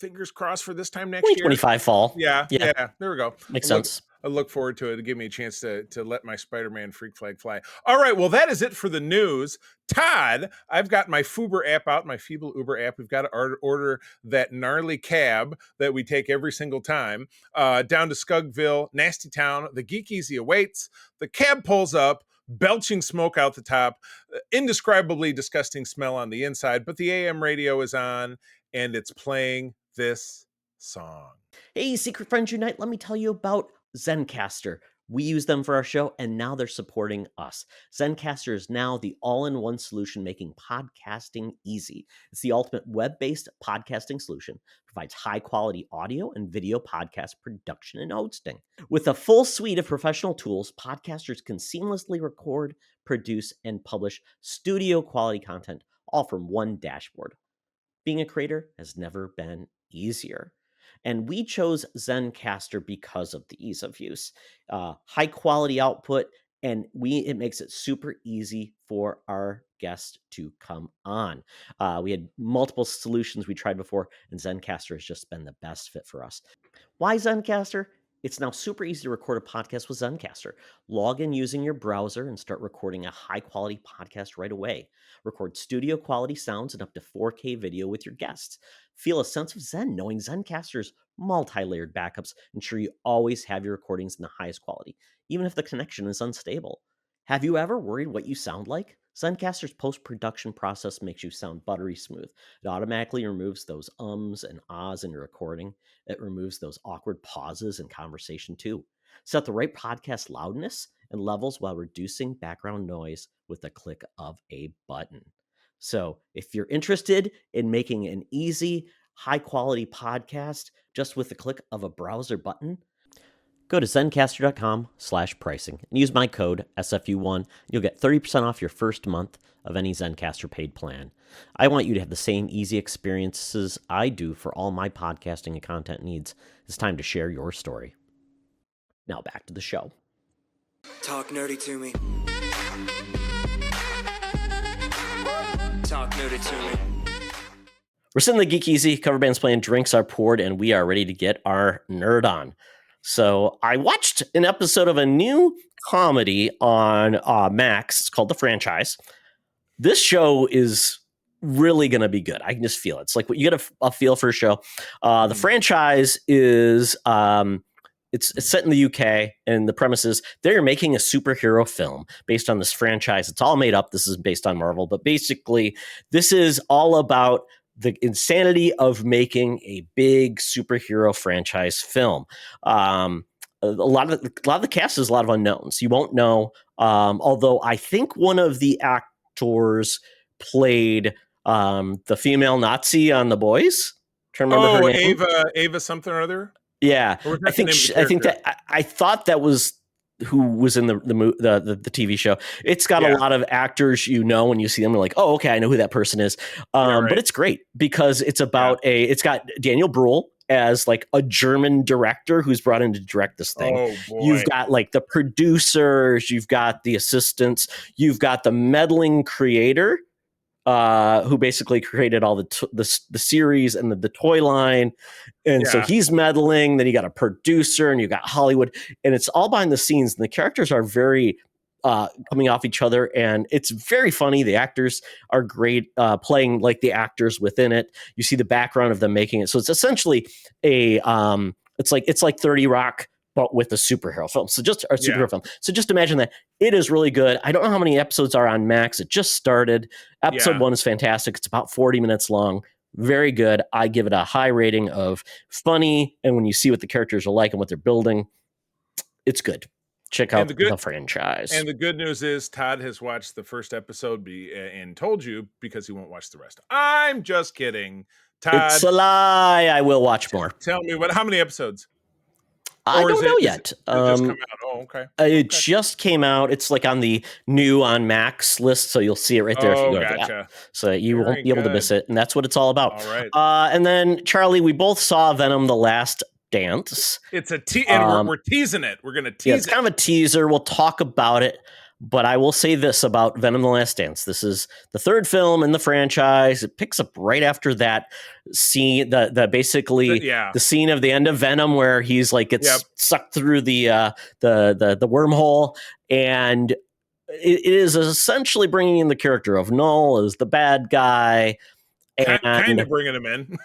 fingers crossed for this time next year. 2025 fall. Yeah. There we go. Makes sense. I look forward to it. To give me a chance to let my Spider-Man freak flag fly. All right. Well, that is it for the news. Todd, I've got my Fuber app out, my Feeble Uber app. We've got to order that gnarly cab that we take every single time down to Scugville, Nasty Town. The Geek Easy awaits. The cab pulls up, belching smoke out the top, indescribably disgusting smell on the inside. But the AM radio is on, and it's playing this song. Hey, Secret Friends Unite, let me tell you about Zencastr. We use them for our show, and now they're supporting us. Zencastr is now the all-in-one solution making podcasting easy. It's the ultimate web-based podcasting solution. Provides high-quality audio and video podcast production and hosting. With a full suite of professional tools, podcasters can seamlessly record, produce, and publish studio-quality content, all from one dashboard. Being a creator has never been easier. And we chose Zencastr because of the ease of use, high quality output, and it makes it super easy for our guests to come on. We had multiple solutions we tried before, and Zencastr has just been the best fit for us. Why Zencastr? It's now super easy to record a podcast with Zencastr. Log in using your browser and start recording a high-quality podcast right away. Record studio-quality sounds and up to 4K video with your guests. Feel a sense of zen knowing Zencastr's multi-layered backups ensure you always have your recordings in the highest quality, even if the connection is unstable. Have you ever worried what you sound like? Zencastr's post-production process makes you sound buttery smooth. It automatically removes those ums and ahs in your recording. It removes those awkward pauses in conversation too. Set the right podcast loudness and levels while reducing background noise with a click of a button. So if you're interested in making an easy, high-quality podcast just with the click of a browser button, go to zencastr.com/pricing and use my code SFU1. You'll get 30% off your first month of any Zencastr paid plan. I want you to have the same easy experiences I do for all my podcasting and content needs. It's time to share your story. Now back to the show. Talk nerdy to me. Talk nerdy to me. We're sitting in the Geek Easy, cover bands playing, drinks are poured, and we are ready to get our nerd on. So I watched an episode of a new comedy on Max. It's called The Franchise. This show is really going to be good. I can just feel it. It's like what you get a feel for a show. The Franchise is it's set in the UK, and the premise is they're making a superhero film based on this franchise. It's all made up. This is based on Marvel, but basically this is all about the insanity of making a big superhero franchise film. A lot of the cast is a lot of unknowns. You won't know. Although I think one of the actors played the female Nazi on The Boys. Trying to remember her name. Ava something or other. Yeah, I think I thought that was who was in the TV show. It's got a lot of actors, when you see them, you're like, oh, okay, I know who that person is. But it's great because it's about it's got Daniel Bruhl as like a German director who's brought in to direct this thing. Oh, boy. You've got like the producers, you've got the assistants, you've got the meddling creator who basically created all the series and the toy line. And so he's meddling. Then you got a producer and you got Hollywood, and it's all behind the scenes. And the characters are very coming off each other, and it's very funny. The actors are great, playing like the actors within it. You see the background of them making it. So it's essentially it's like 30 Rock, but with a superhero film. So just a superhero film. So just imagine that. It is really good. I don't know how many episodes are on Max. It just started. Episode 1 is fantastic. It's about 40 minutes long. Very good. I give it a high rating of funny. And when you see what the characters are like and what they're building, it's good. Check out the Franchise. And the good news is Todd has watched the first episode and told you because he won't watch the rest. I'm just kidding. Todd, it's a lie. I will watch more. Tell me how many episodes? I don't know yet. It just come out? Oh, okay. It just came out. It's like on the new on Max list, so you'll see it right there if you go to the app. So you won't be able to miss it, and that's what it's all about. All right. And then, Charlie, we both saw Venom: The Last Dance. It's and we're teasing it. We're going to tease it. It's kind of a teaser. We'll talk about it. But I will say this about Venom: The Last Dance. This is the third film in the franchise. It picks up right after that scene, the scene of the end of Venom where he's like gets sucked through the wormhole, and it is essentially bringing in the character of Null as the bad guy. And kind of bringing him in.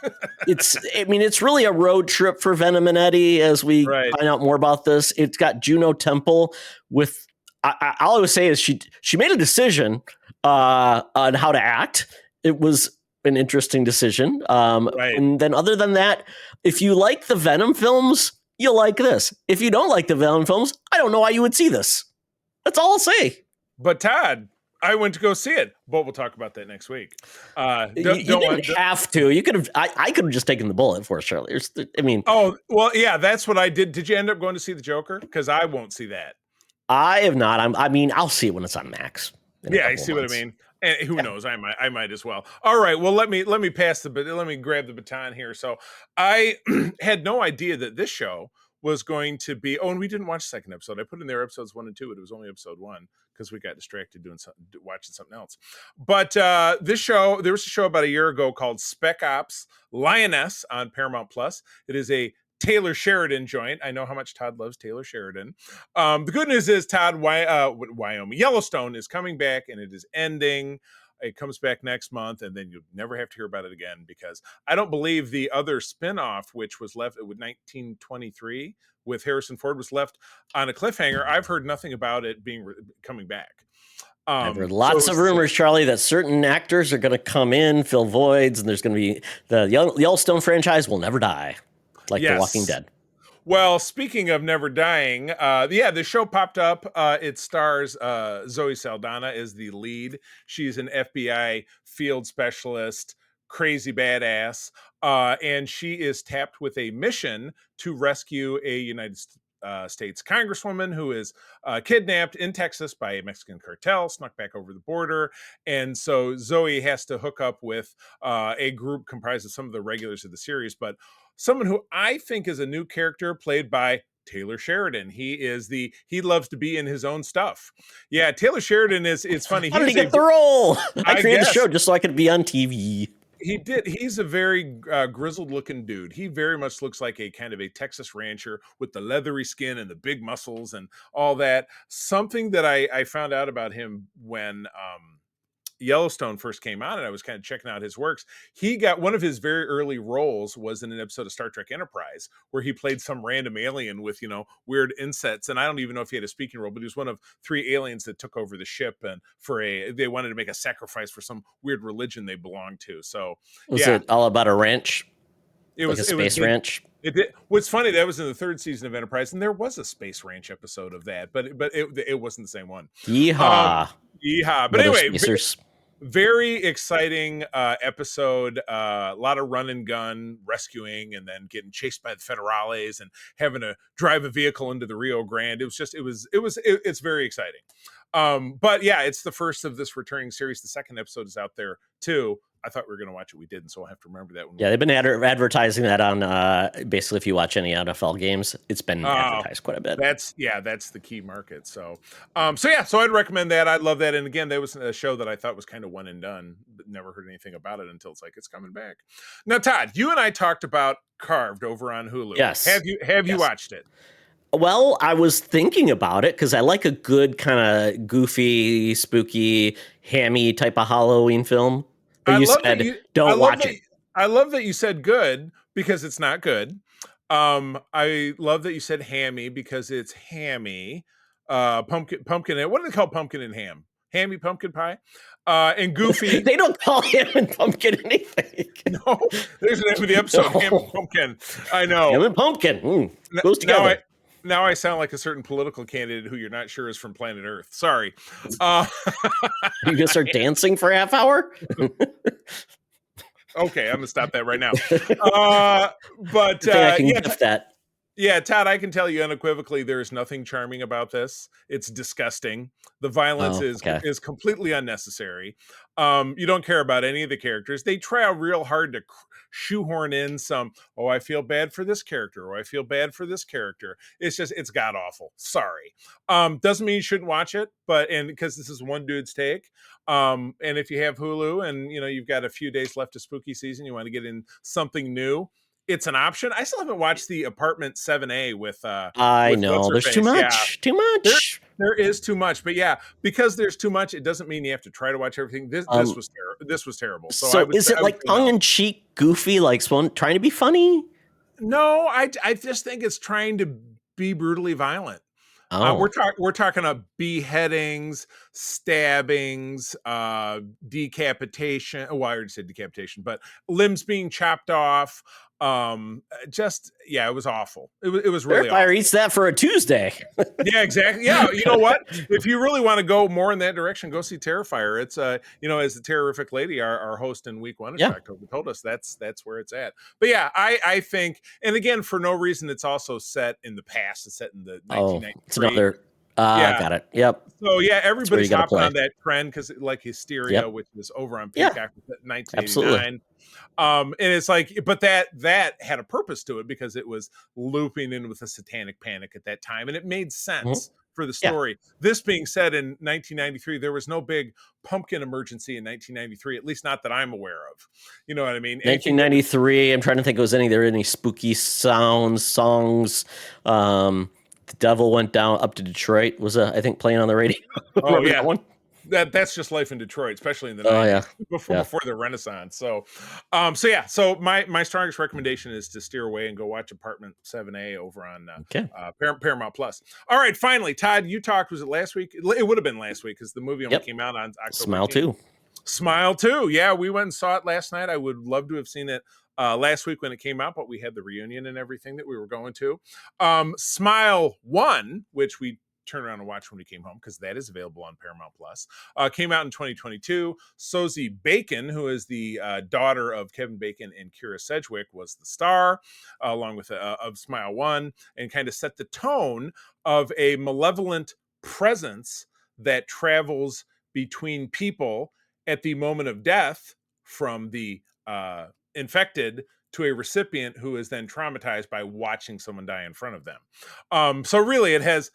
It's really a road trip for Venom and Eddie as we find out more about this. It's got Juno Temple with. All I would say is she made a decision on how to act. It was an interesting decision. And then other than that, if you like the Venom films, you'll like this. If you don't like the Venom films, I don't know why you would see this. That's all I'll say. But Todd, I went to go see it, but we'll talk about that next week. You didn't have to. You could have. I could have just taken the bullet for Charlie. Oh well, yeah, that's what I did. Did you end up going to see the Joker? Because I won't see that. I have not. I'll see it when it's on Max. Yeah, I see what I mean. And who knows? I might as well. All right. Well, let me grab the baton here. So I had no idea that this show was going to be. Oh, and we didn't watch the second episode. I put in there episodes 1 and 2, but it was only episode 1 because we got distracted watching something else. But there was a show about a year ago called Spec Ops Lioness on Paramount Plus. It is a Taylor Sheridan joint. I know how much Todd loves Taylor Sheridan. The good news is Yellowstone is coming back, and it is ending. It comes back next month, and then you'll never have to hear about it again because I don't believe the other spinoff, which was left with 1923 with Harrison Ford, was left on a cliffhanger. I've heard nothing about it coming back. I've heard lots of rumors, Charlie, that certain actors are going to come in, fill voids, and there's going to be the Yellowstone franchise will never die. Like The Walking Dead. Well, speaking of never dying, the show popped up. It stars Zoe Saldana as the lead. She's an FBI field specialist, crazy badass, and she is tapped with a mission to rescue a United States congresswoman who is kidnapped in Texas by a Mexican cartel, snuck back over the border. And so Zoe has to hook up with a group comprised of some of the regulars of the series, but someone who I think is a new character played by Taylor Sheridan. He loves to be in his own stuff. Yeah, Taylor Sheridan it's funny. How did he get the role? I created guess. the show just so I could be on TV. He did. He's a very grizzled looking dude. He very much looks like a kind of a Texas rancher with the leathery skin and the big muscles and all that. Something that I found out about him when Yellowstone first came out, and I was kind of checking out his works. He got one of his very early roles was in an episode of Star Trek Enterprise where he played some random alien with, weird insets. And I don't even know if he had a speaking role, but he was one of 3 aliens that took over the ship, and they wanted to make a sacrifice for some weird religion they belonged to. So was it all about a ranch? It like was a space ranch. What's funny, that was in the 3rd season of Enterprise, and there was a space ranch episode of that, but it wasn't the same one. Yeehaw. But anyway, spacers. Very exciting episode. A lot of run and gun rescuing, and then getting chased by the Federales and having to drive a vehicle into the Rio Grande. It's very exciting. But yeah, it's the first of this returning series. The 2nd episode is out there too. I thought we were going to watch it. We didn't, so I'll have to remember that one. Yeah, they've been advertising that on basically if you watch any NFL games, it's been advertised quite a bit. That's the key market. So I'd recommend that. I'd love that. And again, that was a show that I thought was kind of one and done, but never heard anything about it until it's coming back. Now, Todd, you and I talked about Carved over on Hulu. Yes. Have you watched it? Well, I was thinking about it because I like a good kind of goofy, spooky, hammy type of Halloween film. But you said don't watch it. I love that you said good because it's not good. I love that you said hammy because it's hammy. Pumpkin. What do they call pumpkin and ham? Hammy pumpkin pie. And goofy. They don't call ham and pumpkin anything. No, there's an end of the episode. No. Ham and pumpkin. I know. Ham and pumpkin goes together. Now I sound like a certain political candidate who you're not sure is from planet Earth. Sorry. You gonna start dancing for a half hour? Okay, I'm gonna stop that right now. Gift that. Yeah, Todd, I can tell you unequivocally there is nothing charming about this. It's disgusting. The violence is completely unnecessary. You don't care about any of the characters. They try real hard to shoehorn in some, I feel bad for this character, or I feel bad for this character. It's god awful. Sorry. Doesn't mean you shouldn't watch it, because this is one dude's take. And if you have Hulu and you've got a few days left of spooky season, you want to get in something new, it's an option. I still haven't watched the Apartment 7A with I know there's too much. Yeah. Too much. There is too much, but yeah, because there's too much, it doesn't mean you have to try to watch everything. This was terrible. So is it like tongue in cheek, goofy, like trying to be funny? No, I just think it's trying to be brutally violent. We're talking about beheadings, stabbings, decapitation. I already said decapitation, but limbs being chopped off. It was awful. It was really awful. Fire eats that for a Tuesday. Yeah, exactly. Yeah, you know what? If you really want to go more in that direction, go see Terrifier. It's as the Terrific Lady, our host in week 1 of Shocktober told us, that's where it's at. But yeah, I think, and again, for no reason, it's also set in the past. It's set in the 1993. It's another. Got it. Yep. So yeah, everybody's hopping on that trend because like Hysteria, which was over on Peacock, 1989. Absolutely. And it's like, but that had a purpose to it because it was looping in with a satanic panic at that time, and it made sense for the story. Yeah. This being said, in 1993, there was no big pumpkin emergency in 1993, at least not that I'm aware of. You know what I mean? 1993. I'm trying to think. Was there any spooky songs? The Devil Went Down Up to Detroit was I think playing on the radio. Oh yeah, that one. That's just life in Detroit, especially in the 90s, before the Renaissance. So my strongest recommendation is to steer away and go watch Apartment 7A over on Paramount Plus. All right, finally, Todd, you talked. Was it last week? It would have been last week because the movie only came out on October. Smile 2. Smile 2. Yeah, we went and saw it last night. I would love to have seen it last week when it came out, but we had the reunion and everything that we were going to. Smile 1, which we turned around and watched when we came home because that is available on Paramount Plus, came out in 2022. Sosie Bacon, who is the daughter of Kevin Bacon and Kira Sedgwick, was the star along with of Smile 1, and kind of set the tone of a malevolent presence that travels between people at the moment of death from the infected to a recipient who is then traumatized by watching someone die in front of them. So really, it has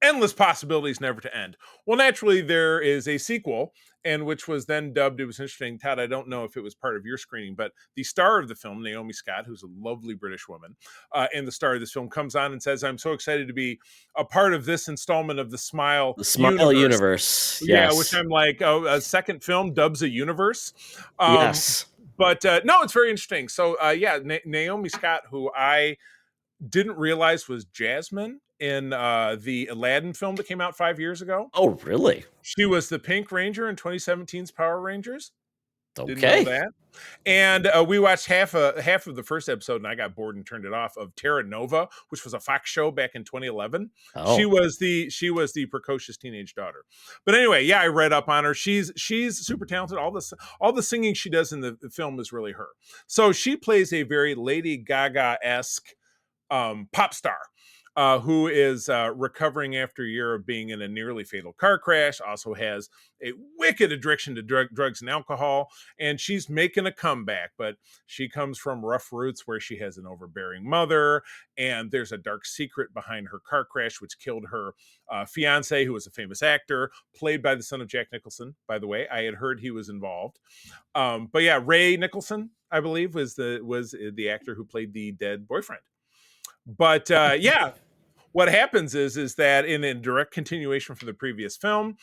endless possibilities, never to end. Well, naturally, there is a sequel, and which was then dubbed. It was interesting, Todd. I don't know if it was part of your screening, but the star of the film, Naomi Scott, who's a lovely British woman, and the star of this film comes on and says, "I'm so excited to be a part of this installment of the Smile universe." Yes. Yeah, which I'm like, oh, a second film dubs a universe. Yes. But no, it's very interesting. So Naomi Scott, who I didn't realize was Jasmine in the Aladdin film that came out 5 years ago. Oh, really? She was the Pink Ranger in 2017's Power Rangers. Okay. Didn't know that. And we watched half of the first episode, and I got bored and turned it off, of Terra Nova, which was a Fox show back in 2011. Oh. She was the precocious teenage daughter. But anyway, yeah, I read up on her. She's super talented. All the singing she does in the film is really her. So she plays a very Lady Gaga-esque pop star. Who is recovering after a year of being in a nearly fatal car crash, also has a wicked addiction to drugs and alcohol, and she's making a comeback, but she comes from rough roots where she has an overbearing mother, and there's a dark secret behind her car crash, which killed her fiance, who was a famous actor, played by the son of Jack Nicholson, by the way. I had heard he was involved. But yeah, Ray Nicholson, I believe, was the actor who played the dead boyfriend. But yeah, what happens is that in a direct continuation from the previous film,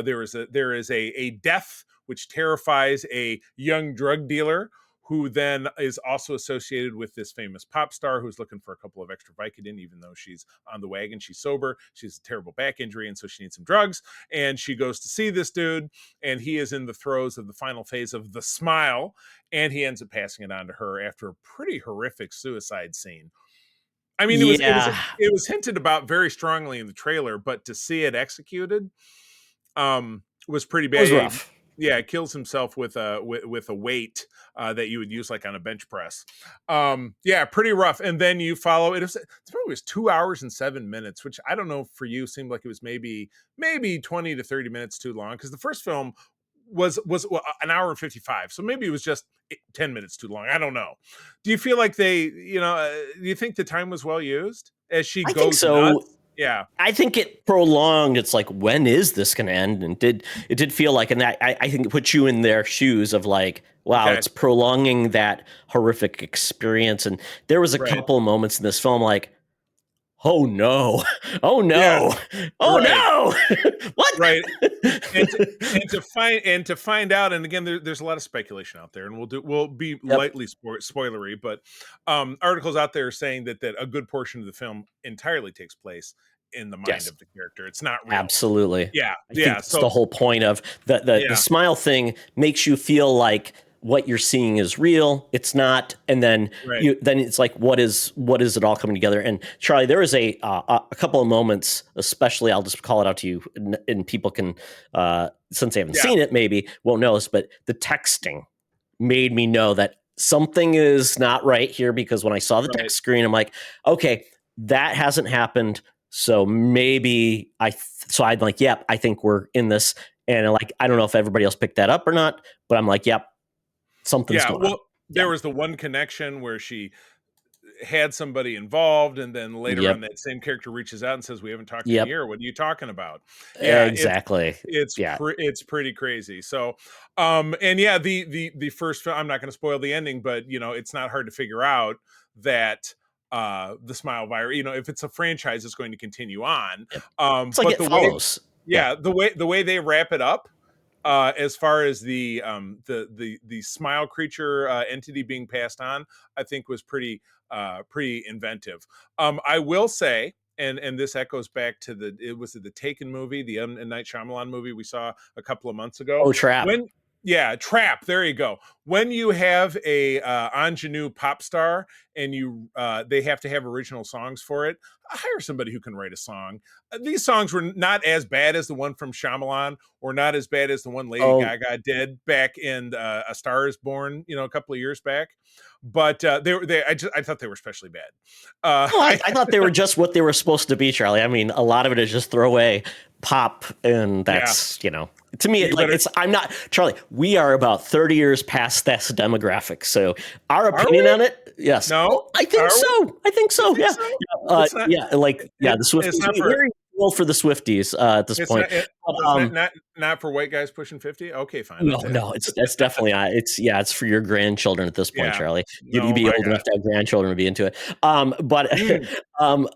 there is a death which terrifies a young drug dealer who then is also associated with this famous pop star who's looking for a couple of extra Vicodin, even though she's on the wagon. She's sober. She has a terrible back injury, and so she needs some drugs. And she goes to see this dude, and he is in the throes of the final phase of the smile, and he ends up passing it on to her after a pretty horrific suicide scene. I mean, it was hinted about very strongly in the trailer, but to see it executed was pretty bad. It was rough. Yeah, it kills himself with a weight that you would use like on a bench press. Yeah, pretty rough. And then you follow it. It was 2 hours and 7 minutes, which I don't know, for you seemed like it was maybe 20 to 30 minutes too long, because the first film was an hour and 55, so maybe it was just 10 minutes too long. I don't know. Do you feel like do you think the time was well used as she goes think so. nuts? Yeah, I think it prolonged. It's like, when is this going to end? And it did feel like, and that I think it put you in their shoes of like, wow, Okay. It's prolonging that horrific experience. And there was a couple of moments in this film like, oh no, oh no, oh no, what? Right. and to find out, and again, there's a lot of speculation out there, and we'll be lightly spoilery, but articles out there saying that a good portion of the film entirely takes place in the mind of the character. It's not real. Absolutely. Yeah. I think that's the whole point of the smile thing. Makes you feel like what you're seeing is real. It's not. And then then it's like, what is it all coming together? And Charlie, there is a couple of moments, especially, I'll just call it out to you, and people can, since they haven't seen it, maybe won't notice, but the texting made me know that something is not right here, because when I saw the text screen, I'm like, okay, that hasn't happened. So maybe I'm like, yep, I think we're in this. And like, I don't know if everybody else picked that up or not, but I'm like, yep. Something's going on. There was the one connection where she had somebody involved, and then later on that same character reaches out and says, we haven't talked in a year. What are you talking about? Yeah, exactly. It's pretty crazy. So, and yeah, the first film, I'm not going to spoil the ending, but it's not hard to figure out that the Smile virus, if it's a franchise, it's going to continue on. It's like it follows. The way they wrap it up, as far as the smile creature entity being passed on, I think was pretty inventive. I will say, and this echoes back to the Taken movie, the M. Night Shyamalan movie we saw a couple of months ago. Oh, Trap. Trap. There you go. When you have a ingenue pop star and they have to have original songs for it, hire somebody who can write a song. These songs were not as bad as the one from Shyamalan, or not as bad as the one Lady Gaga did back in A Star Is Born, a couple of years back. But I thought they were especially bad. I thought they were just what they were supposed to be, Charlie. I mean, a lot of it is just throwaway pop, and that's to me, I'm not, Charlie. We are about 30 years past that demographic, so our opinion on it. Yes. No, I think are we? so. I think so. You think Yeah. so? It's not. Yeah. Like, yeah, the Swifties. It's not We for. very well for the Swifties at this It's point. not. But, So it's not for white guys pushing 50. Okay, fine. no, no, it's definitely it's for your grandchildren at this point, Yeah. Charlie. You'd Oh be my old enough God. to have grandchildren to be into it. But Mm,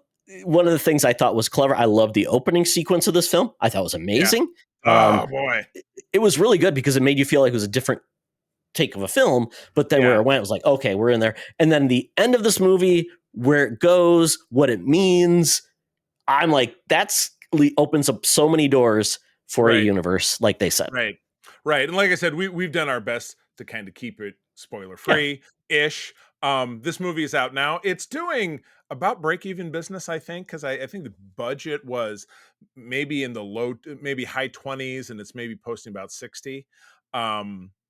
one of the things I thought was clever, I love the opening sequence of this film. I thought it was yeah. amazing. Oh boy. It was really good because it made you feel like it was a different take of a film, but then where Yeah. it went, it was like, okay, we're in there. And then the end of this movie, where it goes, what it means, I'm like, opens up so many doors for a Right. universe, like they said. Right. Right. And like I said, we've done our best to kind of keep it spoiler free ish. This movie is out now. It's doing about break even business, I think, because I think the budget was maybe in the maybe high 20s, and it's maybe posting about 60.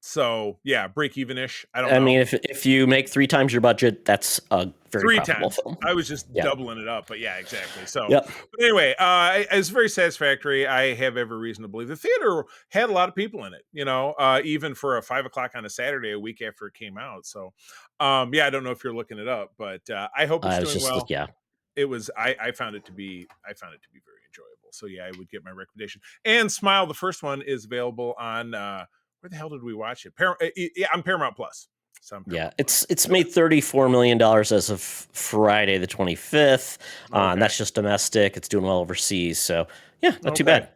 So yeah, break even ish. I don't know. I mean, if you make 3 times your budget, that's a very 3 profitable times. film. I was just Yeah. doubling it up, but yeah, exactly. So, Yep. but anyway, it's very satisfactory. I have every reason to believe the theater had a lot of people in it. Even for a 5 o'clock on a Saturday, a week after it came out. So, yeah, I don't know if you're looking it up, but I hope it's I was doing just well. yeah. It was. I found it to be. I found it to be very enjoyable. So yeah, I would get my recommendation. And Smile, the first one, is available on. Where the hell did we watch it? On Paramount Plus. Yeah, it's made $34 million as of Friday the 25th. And that's just domestic. It's doing well overseas. So yeah, not too bad.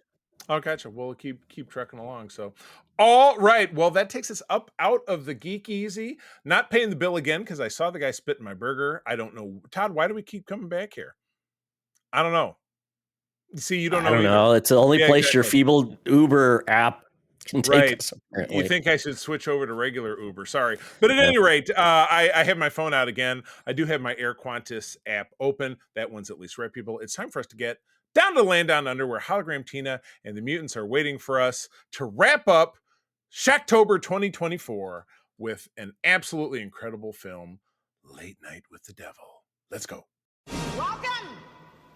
Oh, gotcha. We'll keep trucking along. So, all right. Well, that takes us up out of the Geek Easy. Not paying the bill again because I saw the guy spit in my burger. I don't know, Todd. Why do we keep coming back here? I don't know. See, you don't know. I don't either. know. It's the only place exactly. your feeble Uber app can take us. Apparently. You think I should switch over to regular Uber? Sorry, but at any rate, I have my phone out again. I do have my Air Qantas app open. That one's at least reputable. It's time for us to get down to Land Down Under, where Hologram Tina and the mutants are waiting for us to wrap up Shocktober 2024 with an absolutely incredible film, Late Night with the Devil. Let's go. Welcome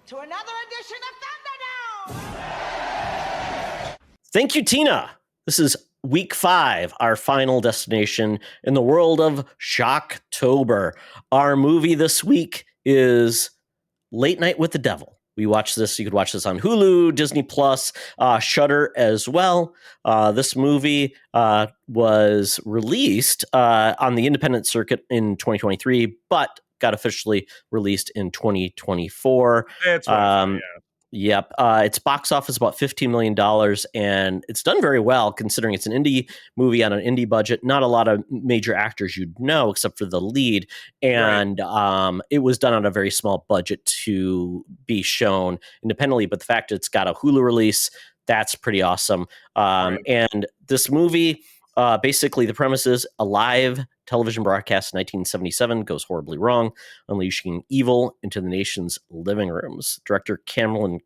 to another edition of Thunderdome! Thank you, Tina. This is week 5, our final destination in the world of Shocktober. Our movie this week is Late Night with the Devil. We watched this. You could watch this on Hulu, Disney Plus, Shudder as well. This movie was released on the independent circuit in 2023, but got officially released in 2024. That's right. Yeah. Yep. Its box office about $15 million, and it's done very well considering it's an indie movie on an indie budget. Not a lot of major actors you'd know except for the lead. And it was done on a very small budget to be shown independently. But the fact that it's got a Hulu release, that's pretty awesome. And this movie, basically the premise is a live television broadcast in 1977 goes horribly wrong, unleashing evil into the nation's living rooms. Director Colin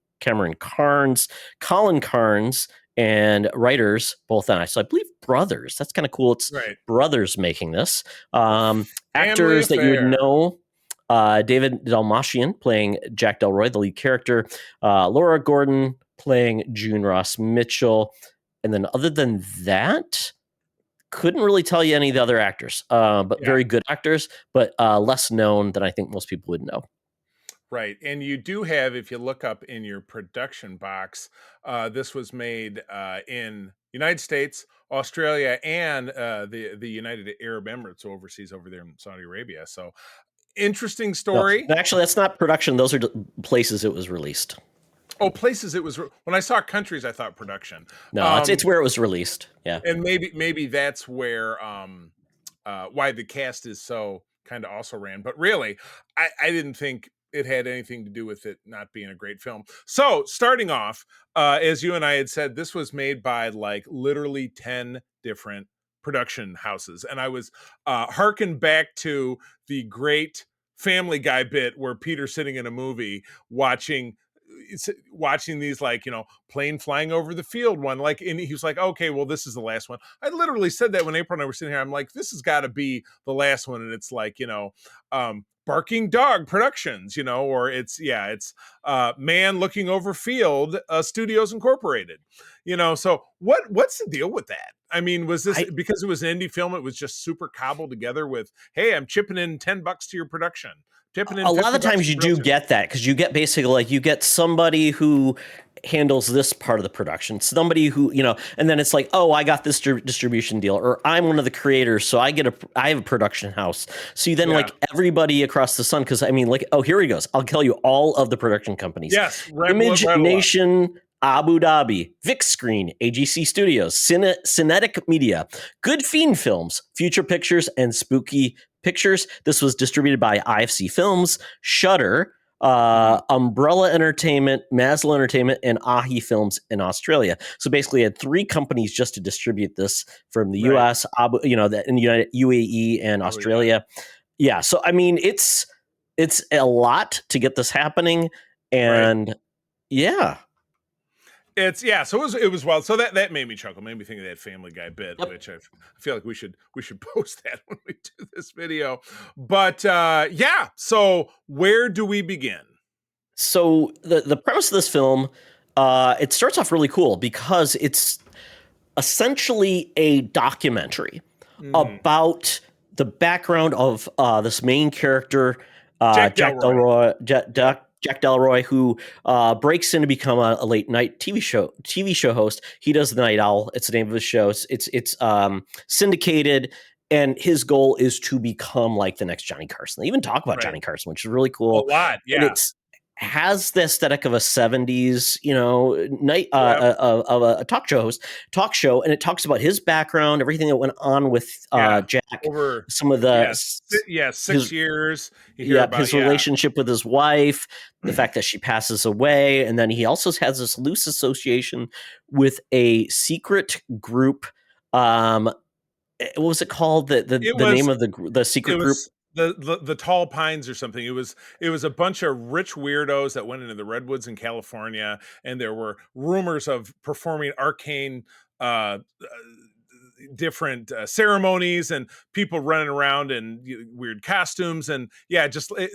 Carnes, and writers, both on, so I believe brothers. That's kind of cool. It's brothers making this. Actors that you would know, David Dalmatian playing Jack Delroy, the lead character, Laura Gordon playing June Ross Mitchell. And then other than that, couldn't really tell you any of the other actors, but very good actors, but less known than I think most people would know. Right. And you do have, if you look up in your production box, this was made in United States, Australia, and the United Arab Emirates overseas over there in Saudi Arabia. So interesting story. No, actually, that's not production. Those are places it was released. Oh, places it was. When I saw countries, I thought production. No, it's where it was released. Yeah. And maybe that's where why the cast is so kind of also ran. But really, I didn't think it had anything to do with it not being a great film. So starting off, as you and I had said, this was made by like literally 10 different production houses. And I was harkened back to the great Family Guy bit where Peter's sitting in a movie watching these, like, plane flying over the field one, like, and he was like, okay, well, this is the last one. I literally said that when April and I were sitting here. I'm like, this has got to be the last one. And it's like, Barking Dog Productions, or it's Man Looking Over Field Studios Incorporated, so what's the deal with that? I mean, was this because it was an indie film? It was just super cobbled together with, "Hey, I'm chipping in $10 to your production." Chipping in a lot of the $50 times you do get that because you get basically like you get somebody who handles this part of the production, somebody who, you know, and then it's like, oh, I got this distribution deal, or I'm one of the creators, so I have a production house. So you then like everybody across the sun, because I mean, like, oh, here he goes. I'll tell you all of the production companies. Yes, Image Nation, Abu Dhabi, Vic Screen, AGC Studios, Cinetic Media, Good Fiend Films, Future Pictures, and Spooky Pictures. This was distributed by IFC Films, Shudder, Umbrella Entertainment, Maslow Entertainment, and Ahi Films in Australia. So basically, had 3 companies just to distribute this from the U.S., in the United UAE and Australia. Yeah. So I mean, it's a lot to get this happening, and so it was wild. So that made me chuckle, made me think of that Family Guy bit, which I feel like we should post that when we do this video. But so where do we begin? So the premise of this film, it starts off really cool because it's essentially a documentary about the background of this main character, Jack Delroy, who breaks in to become a late night TV show host. He does The Night Owl. It's the name of his show. It's syndicated, and his goal is to become like the next Johnny Carson. They even talk about Johnny Carson, which is really cool. A lot, yeah. And has the aesthetic of a 70s, night of a talk show, and it talks about his background, everything that went on with Jack over some of the 6 years. His relationship with his wife, the fact that she passes away, and then he also has this loose association with a secret group. What was it called? The name of the secret group? The Tall Pines or something. It was a bunch of rich weirdos that went into the redwoods in California, and there were rumors of performing arcane different ceremonies and people running around in weird costumes, and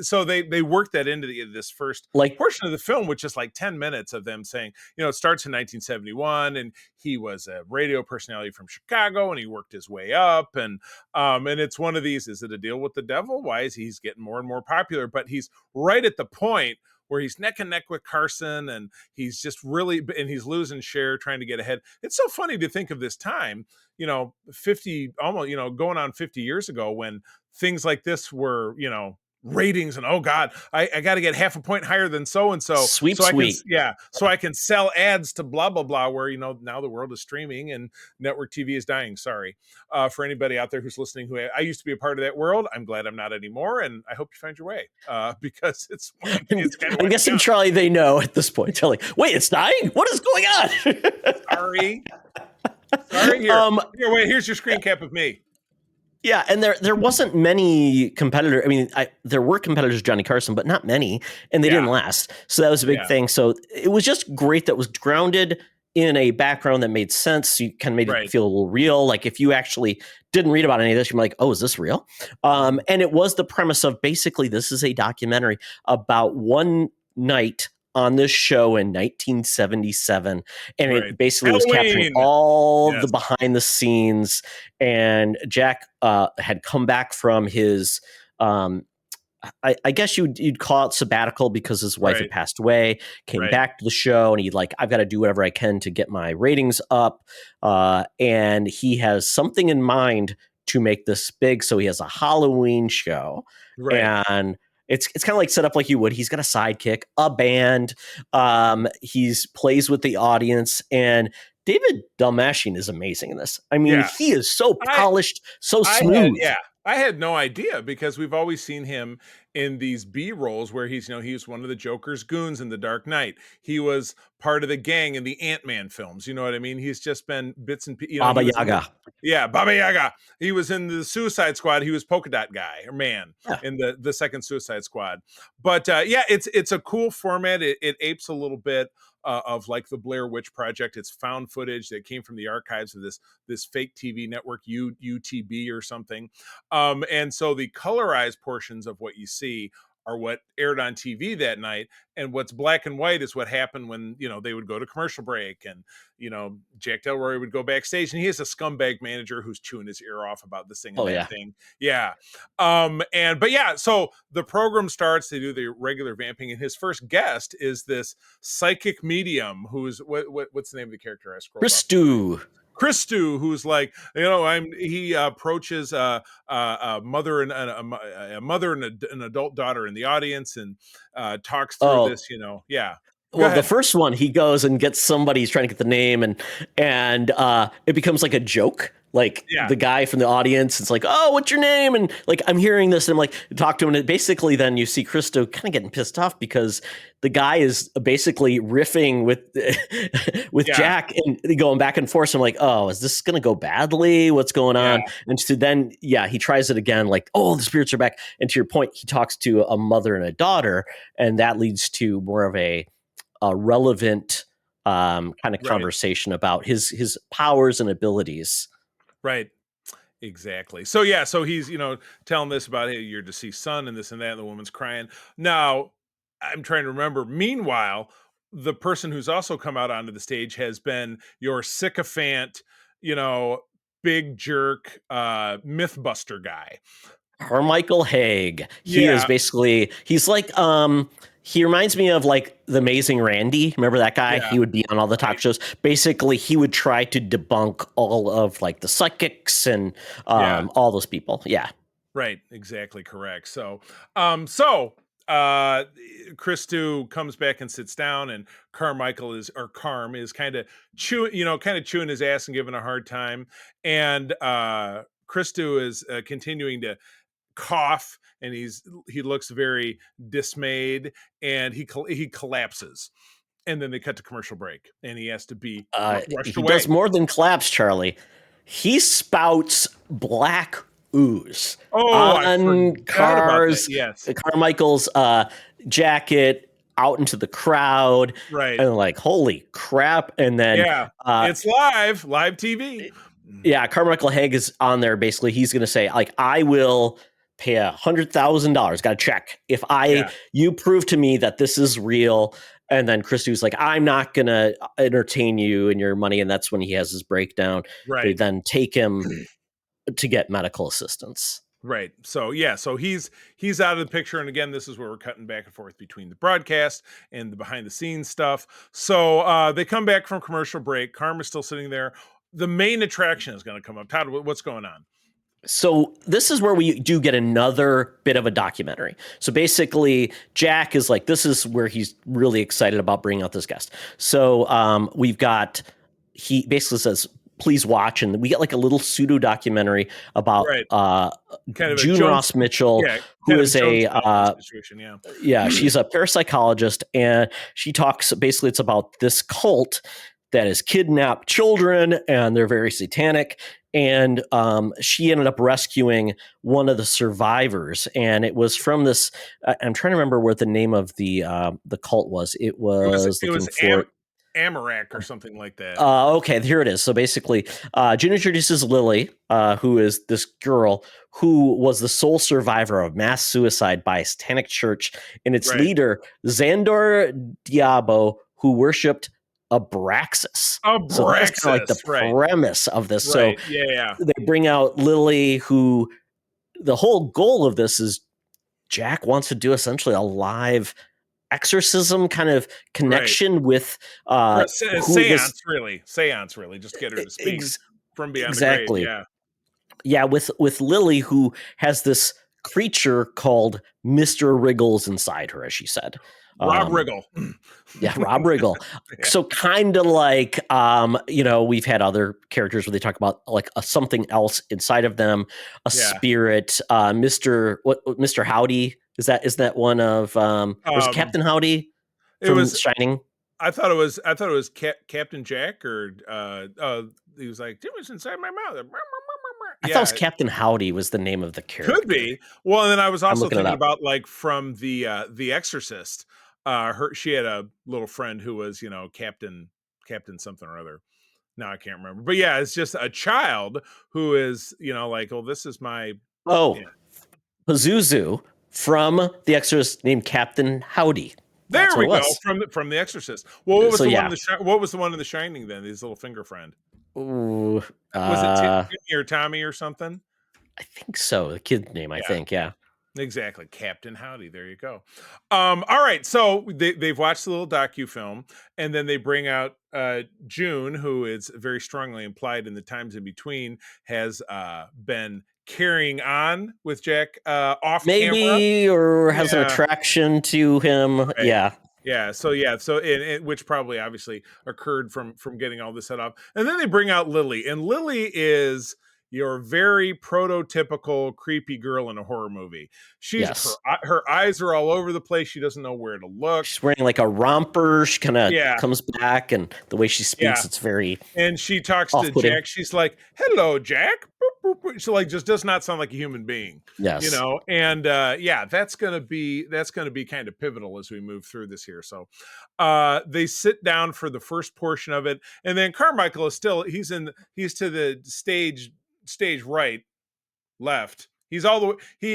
so they worked that into this first portion of the film, which is like 10 minutes of them saying, it starts in 1971, and he was a radio personality from Chicago, and he worked his way up, and it's one of these, is it a deal with the devil? Why is he's getting more and more popular? But he's right at the point where he's neck and neck with Carson, and he's just and he's losing share, trying to get ahead. It's so funny to think of this time, 50, almost, going on 50 years ago, when things like this were, ratings, and oh god, I got to get half a point higher than so and so, so I can sell ads to blah blah blah, where now the world is streaming and network TV is dying. Sorry for anybody out there who's listening who I used to be a part of that world. I'm glad I'm not anymore, and I hope you find your way, because it's kind of, I'm guessing Charlie, they know at this point. They're like, wait, it's dying? What is going on? sorry here, wait, here's your screen cap of me. Yeah, and there wasn't many competitors. I mean, there were competitors, Johnny Carson, but not many, and they didn't last. So that was a big thing. So it was just great that was grounded in a background that made sense. You kind of made it feel a little real. Like if you actually didn't read about any of this, you're like, oh, is this real? And it was the premise of basically this is a documentary about one night on this show in 1977, and it basically was capturing all the behind the scenes. And Jack had come back from his I guess you'd call it sabbatical, because his wife had passed away, came back to the show, and he'd like, I've got to do whatever I can to get my ratings up, and he has something in mind to make this big. So he has a Halloween show, and it's kind of like set up like you would. He's got a sidekick, a band. He's plays with the audience, and David Dalmatian is amazing in this. I mean, he is so polished, so smooth. I had no idea, because we've always seen him in these B roles where he's, he was one of the Joker's goons in The Dark Knight. He was part of the gang in the Ant-Man films. You know what I mean? He's just been bits and pieces. Baba Yaga. Baba Yaga. He was in the Suicide Squad. He was Polka Dot Guy or Man in the second Suicide Squad. But it's a cool format. It apes a little bit of like the Blair Witch Project. It's found footage that came from the archives of this fake TV network, UTB or something. And so the colorized portions of what you see are what aired on TV that night, and what's black and white is what happened when, you know, they would go to commercial break, and, you know, Jack Delroy would go backstage, and he has a scumbag manager who's chewing his ear off about this thing and that thing. Yeah. But yeah, so the program starts, they do the regular vamping, and his first guest is this psychic medium who's what's the name of the character? I scrolled up. Christu, who's like, you know, he approaches a mother and an adult daughter in the audience, and talks through this, you know. Yeah. Well, the first one, he goes and gets somebody, he's trying to get the name, and it becomes like a joke. Like the guy from the audience, it's like, oh, what's your name? And like, I'm hearing this, and I'm like, talk to him. And basically then you see Christo kind of getting pissed off because the guy is basically riffing with Jack and going back and forth. So I'm like, oh, is this going to go badly? What's going on? And so then, he tries it again, like, oh, the spirits are back. And to your point, he talks to a mother and a daughter, and that leads to more of a relevant kind of conversation about his powers and abilities. Right. Exactly. So yeah, so he's, you know, telling this about, hey, your deceased son and this and that, and the woman's crying. Now, I'm trying to remember. Meanwhile, the person who's also come out onto the stage has been your sycophant, you know, big jerk, Mythbuster guy. Carmichael Haig. He is basically, he's like, he reminds me of like the Amazing Randy. Remember that guy? He would be on all the talk shows. Basically, he would try to debunk all of like the psychics and all those people. Yeah. Right. Exactly. Correct. So, Christu comes back and sits down, and Carm is kind of chewing his ass and giving a hard time. And Christu is continuing to cough, and he looks very dismayed, and he collapses, and then they cut to commercial break, and he has to be rushed away. He does more than collapse, Charlie. He spouts black ooze on Carmichael's jacket out into the crowd, right? And like, holy crap! And then it's live TV. Yeah, Carmichael Haig is on there. Basically, he's going to say, like, I will pay $100,000. Got a check if you prove to me that this is real. And then Christu's like, I'm not going to entertain you and your money. And that's when he has his breakdown. Right. They then take him to get medical assistance. Right. So so he's out of the picture. And again, this is where we're cutting back and forth between the broadcast and the behind the scenes stuff. So they come back from commercial break. Carm is still sitting there. The main attraction is going to come up. Todd, what's going on? So this is where we do get another bit of a documentary. So basically, Jack is like, this is where he's really excited about bringing out this guest. So he basically says, please watch. And we get like a little pseudo documentary about kind of June Ross Mitchell, who is she's a parapsychologist. And she talks, basically it's about this cult that has kidnapped children, and they're very satanic. And she ended up rescuing one of the survivors, and it was from this. I'm trying to remember what the name of the cult was. It was Amarak or something like that. Okay, here it is. So basically, June introduces Lily, who is this girl who was the sole survivor of mass suicide by a satanic church, and its leader Xandor Diabo, who worshipped Abraxas. So that's kind of like the premise of this. Right. So they bring out Lily, who the whole goal of this is Jack wants to do essentially a live exorcism kind of connection with seance, really, just get her to speak from beyond the grave. Yeah, with Lily, who has this creature called Mr. Wriggles inside her, as she said. Rob Riggle. Yeah, Rob Riggle. So kind of like, we've had other characters where they talk about like something else inside of them, a spirit. Mr. Howdy. Is that one of was it Captain Howdy from Shining? I thought it was Captain Jack, or he was like, it was inside my mouth. I thought it was Captain Howdy was the name of the character. Could be. Well, and then I was also thinking about like from the Exorcist. She had a little friend who was, Captain something or other. No, I can't remember. But yeah, it's just a child who is, like, oh, this is my Pazuzu. from The Exorcist named Captain Howdy. There That's what we it go, was. from The Exorcist. Well, what was So, the yeah. one in what was the one in The Shining then? His little finger friend. Ooh, Was it Timmy or Tommy or something? I think so. The kid's name, I think, yeah. Exactly, Captain Howdy. There you go. All right, so they've watched the little docu-film, and then they bring out June, who is very strongly implied in the times in between has been carrying on with Jack off camera, or has an attraction to him. right. Yeah. So which probably obviously occurred from getting all this set up, and then they bring out Lily, and Lily is your very prototypical creepy girl in a horror movie. Her eyes are all over the place. She doesn't know where to look. She's wearing like a romper. She kind of comes back, and the way she speaks, it's very. And she talks off-putting. to Jack. She's like, "Hello, Jack." Boop, boop, boop. She like just does not sound like a human being. Yes, you know. And that's gonna be kind of pivotal as we move through this here. So they sit down for the first portion of it, and then Carmichael is still he's to the stage right, left. He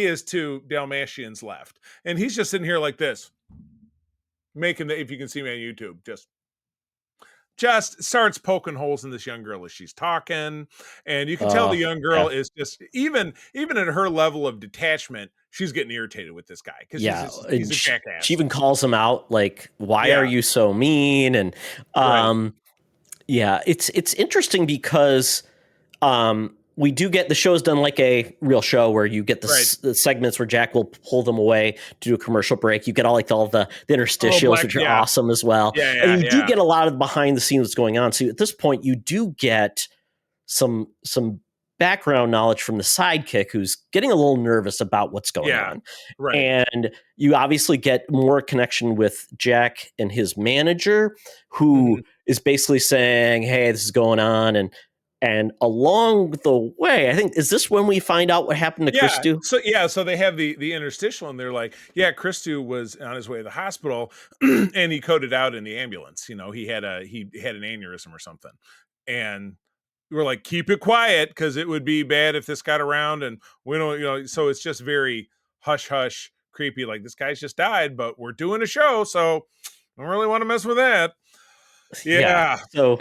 is to Dalmatian's left, and he's just sitting here like this, making if you can see me on YouTube, just starts poking holes in this young girl as she's talking, and you can tell the young girl is just even at her level of detachment, she's getting irritated with this guy because he's a jackass. She even calls him out, like, "Why are you so mean?" And it's interesting because we do get the show's done like a real show where you get the segments where Jack will pull them away to do a commercial break. You get all the interstitials, which are awesome as well. And you do get a lot of behind the scenes what's going on. So at this point, you do get some background knowledge from the sidekick who's getting a little nervous about what's going on. Right. And you obviously get more connection with Jack and his manager, who is basically saying, "Hey, this is going on." And along the way, I think, is this when we find out what happened to Christu? So they have the interstitial, and they're like, Christu was on his way to the hospital, and he coded out in the ambulance. You know, he had an aneurysm or something, and we're like, keep it quiet because it would be bad if this got around, and we don't, so it's just very hush hush, creepy. Like, this guy's just died, but we're doing a show, so I don't really want to mess with that. So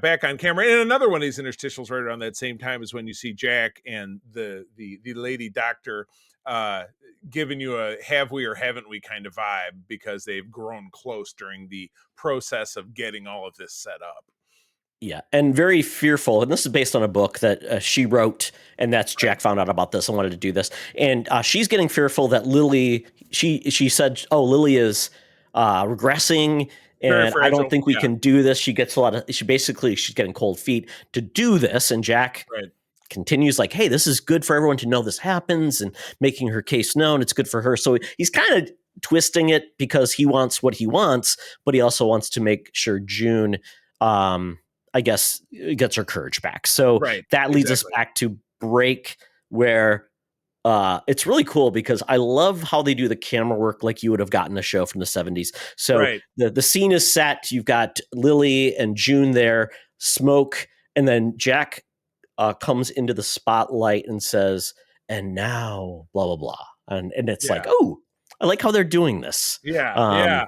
back on camera, and another one of these interstitials right around that same time is when you see Jack and the lady doctor giving you a have we or haven't we kind of vibe, because they've grown close during the process of getting all of this set up. Yeah, and very fearful. And this is based on a book that she wrote, and that's Jack found out about this and wanted to do this. And she's getting fearful that Lily, she said, "Oh, Lily is regressing, and I don't think we can do this." She gets she's getting cold feet to do this. And Jack continues like, "Hey, this is good for everyone to know this happens," and making her case known. It's good for her. So he's kind of twisting it because he wants what he wants, but he also wants to make sure June, I guess, gets her courage back. So that leads us back to break, where it's really cool because I love how they do the camera work like you would have gotten a show from the 70s. So the scene is set. You've got Lily and June there, smoke, and then Jack comes into the spotlight and says, "And now, blah, blah, blah." And it's like, oh, I like how they're doing this. Yeah.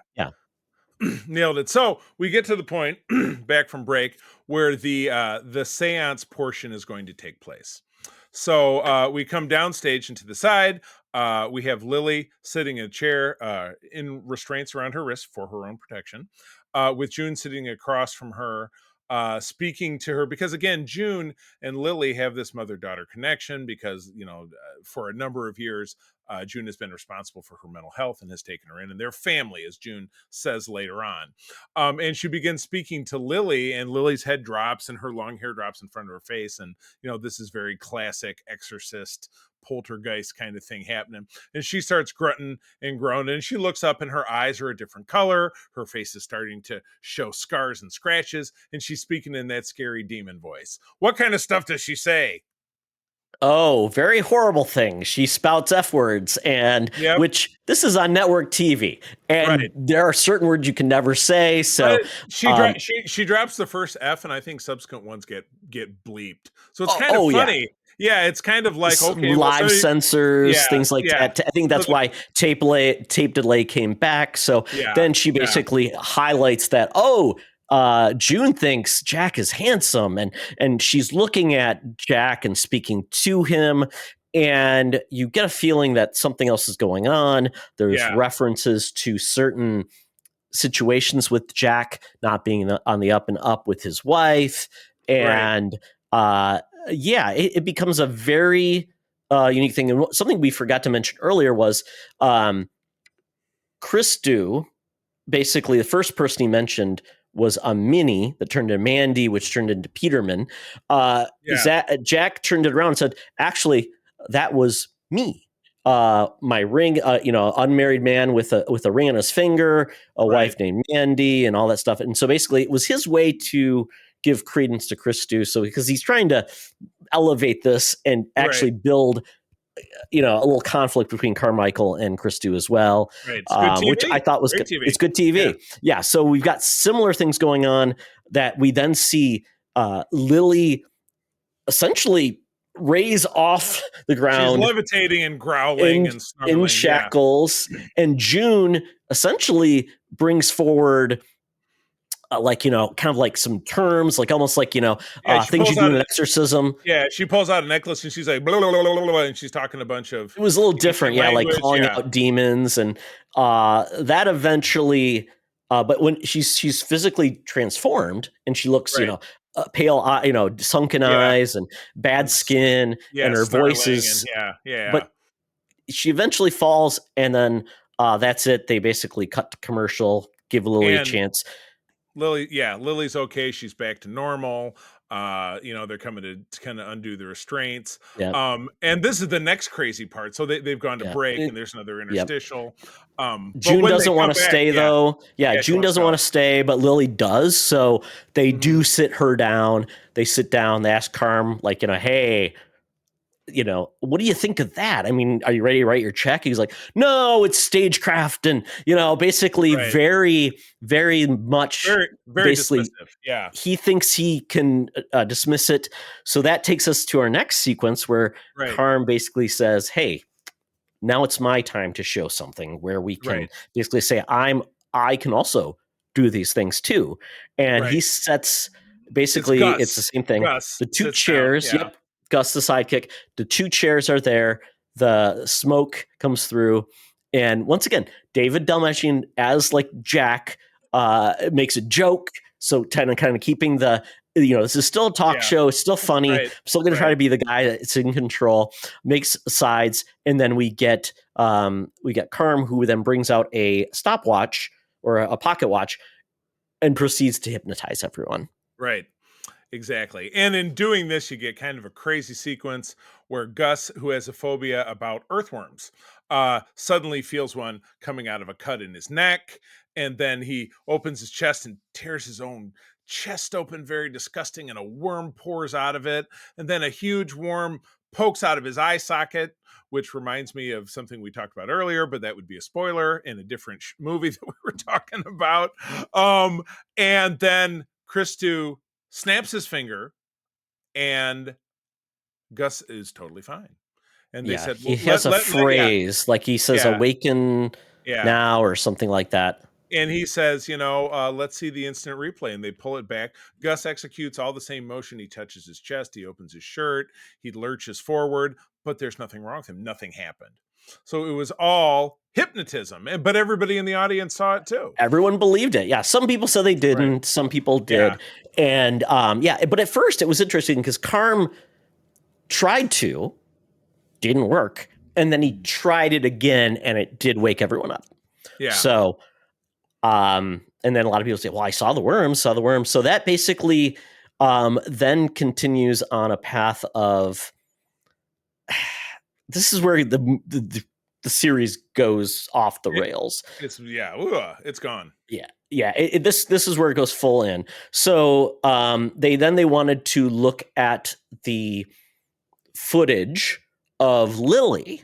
Nailed it. So we get to the point back from break where the seance portion is going to take place. So we come downstage and to the side. We have Lily sitting in a chair in restraints around her wrist for her own protection, with June sitting across from her, speaking to her, because again, June and Lily have this mother-daughter connection because, for a number of years, June has been responsible for her mental health and has taken her in, and their family, as June says later on. And she begins speaking to Lily, and Lily's head drops and her long hair drops in front of her face. And, this is very classic exorcist poltergeist kind of thing happening. And she starts grunting and groaning, and she looks up and her eyes are a different color. Her face is starting to show scars and scratches, and she's speaking in that scary demon voice. What kind of stuff does she say? Oh, very horrible things. She spouts F words, and which this is on network TV, and there are certain words you can never say. So she drops the first F, and I think subsequent ones get bleeped. So it's kind of funny. Yeah, it's kind of like, okay, live sensors, yeah, things like yeah. that. I think that's So why tape delay came back. So Yeah, then she yeah. basically highlights that, June thinks Jack is handsome, and she's looking at Jack and speaking to him, and you get a feeling that something else is going on. There's Yeah. references to certain situations with Jack not being on the up and up with his wife, and it becomes a very unique thing. And something we forgot to mention earlier was Christu. Basically, the first person he mentioned was a Minnie that turned into Mandy, which turned into Peterman. Jack turned it around and said, "Actually, that was me. My ring, unmarried man with a ring on his finger, a wife named Mandy, and all that stuff." And so basically, it was his way to give credence to Christu. So because he's trying to elevate this and actually build, a little conflict between Carmichael and Christu as well, Right. It's good TV. Which I thought was Great good. TV. It's good TV. Yeah. So we've got similar things going on that we then see Lily essentially raise off the ground. She's levitating and growling and snarling. In shackles. Yeah. And June essentially brings forward kind of like some terms, like almost like, things you do in an exorcism. Yeah, she pulls out a necklace and she's like, blah, blah, blah, blah, blah, and she's talking a bunch of. It was a little different, like calling out demons, and that eventually. But when she's physically transformed and she looks, pale, sunken eyes and bad skin, and her voice is, But she eventually falls, and then that's it. They basically cut to commercial, give Lily a chance. Lily's okay. She's back to normal. They're coming to kind of undo the restraints. Yep. And this is the next crazy part. So they've gone to break, and there's another interstitial. June doesn't want to stay, though. June doesn't want to stay, but Lily does. So they do sit her down. They sit down. They ask Carm, hey, what do you think of that? I mean, are you ready to write your check? He's like, no, it's stagecraft. And, basically very, very much, very dismissive. Yeah. He thinks he can dismiss it. So that takes us to our next sequence where Carm basically says, hey, now it's my time to show something where we can basically say, I can also do these things too. And he sets, basically, it's the same thing. Gus the two chairs. Yep. Gus, the sidekick. The two chairs are there. The smoke comes through. And once again, David Dalmatian as like Jack makes a joke. So kind of keeping the, this is still a talk show. It's still funny. I'm still going to try to be the guy that's in control, makes sides. And then we get Carm, who then brings out a stopwatch or a pocket watch and proceeds to hypnotize everyone. Right. Exactly. And in doing this, you get kind of a crazy sequence where Gus, who has a phobia about earthworms, suddenly feels one coming out of a cut in his neck. And then he opens his chest and tears his own chest open, very disgusting, and a worm pours out of it. And then a huge worm pokes out of his eye socket, which reminds me of something we talked about earlier, but that would be a spoiler in a different movie that we were talking about. And then Christu snaps his finger, and Gus is totally fine. And they said, he has a phrase, like he says, awaken now or something like that. And he says, let's see the instant replay. And they pull it back. Gus executes all the same motion. He touches his chest. He opens his shirt. He lurches forward, but there's nothing wrong with him. Nothing happened. So it was all hypnotism, but everybody in the audience saw it too. Everyone believed it. Yeah. Some people said they didn't. Some people did. And but at first it was interesting because Carm tried to, didn't work. And then he tried it again and it did wake everyone up. Yeah. So, and then a lot of people say, well, I saw the worms. So that basically then continues on a path of, this is where the series goes off the rails. It's gone. Yeah. This is where it goes full in. So they wanted to look at the footage of Lily,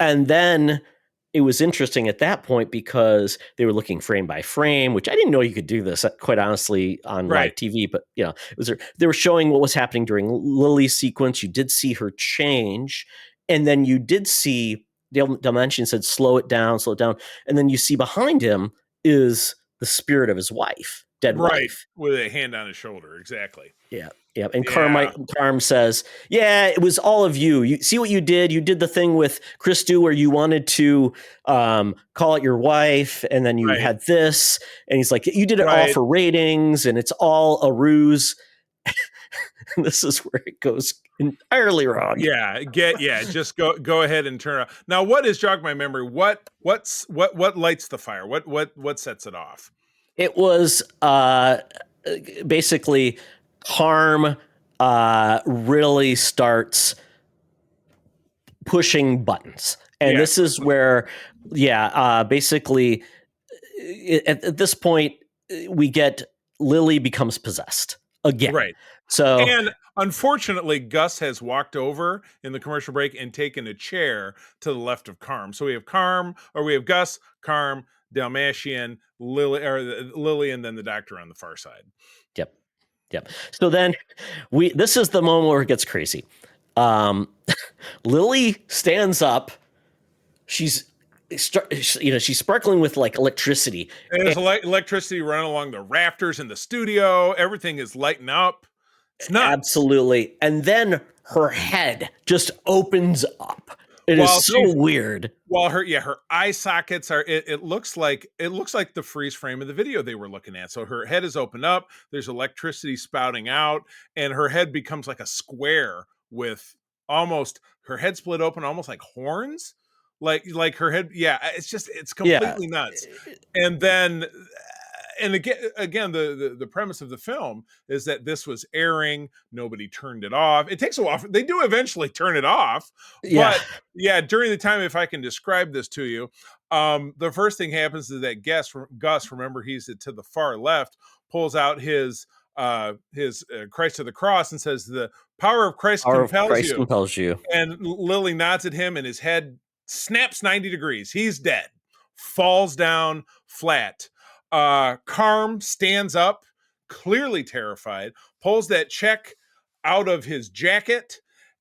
and then it was interesting at that point because they were looking frame by frame, which I didn't know you could do this, quite honestly, on live TV. But it was they were showing what was happening during Lily's sequence. You did see her change, and then you did see Dimension said, slow it down, and then you see behind him is the spirit of his wife, dead wife, with a hand on his shoulder. Exactly. Yeah. Yeah. And Carm says, yeah, it was all of you. You see what you did? You did the thing with Christu where you wanted to call it your wife, and then you had this. And he's like, you did it all for ratings, and it's all a ruse. And this is where it goes entirely wrong. Just go ahead and turn it off. Now, what is, jog my memory? What lights the fire? What sets it off? It was basically Harm really starts pushing buttons. And this is where, basically at this point, we get Lily becomes possessed again. Right. So, and unfortunately, Gus has walked over in the commercial break and taken a chair to the left of Carm. So we have Gus, Carm, Dalmatian, Lily, and then the doctor on the far side. Yep. So then this is the moment where it gets crazy. Lily stands up. She's sparkling with like electricity. And there's electricity running along the rafters in the studio. Everything is lighting up. It's nuts. Absolutely. And then her head just opens up. It is so weird. Well, her eye sockets are. It looks like the freeze frame of the video they were looking at. So her head is opened up. There's electricity spouting out, and her head becomes like a square with almost her head split open, almost like horns. Like her head. Yeah, it's completely nuts. And then. And again, the premise of the film is that this was airing. Nobody turned it off. It takes a while. They do eventually turn it off. But during the time, if I can describe this to you, the first thing happens is that Gus, remember he's to the far left, pulls out his Christ to the cross and says, "The power of Christ compels you." And Lily nods at him, and his head snaps 90 degrees. He's dead. Falls down flat. Carm stands up, clearly terrified, pulls that check out of his jacket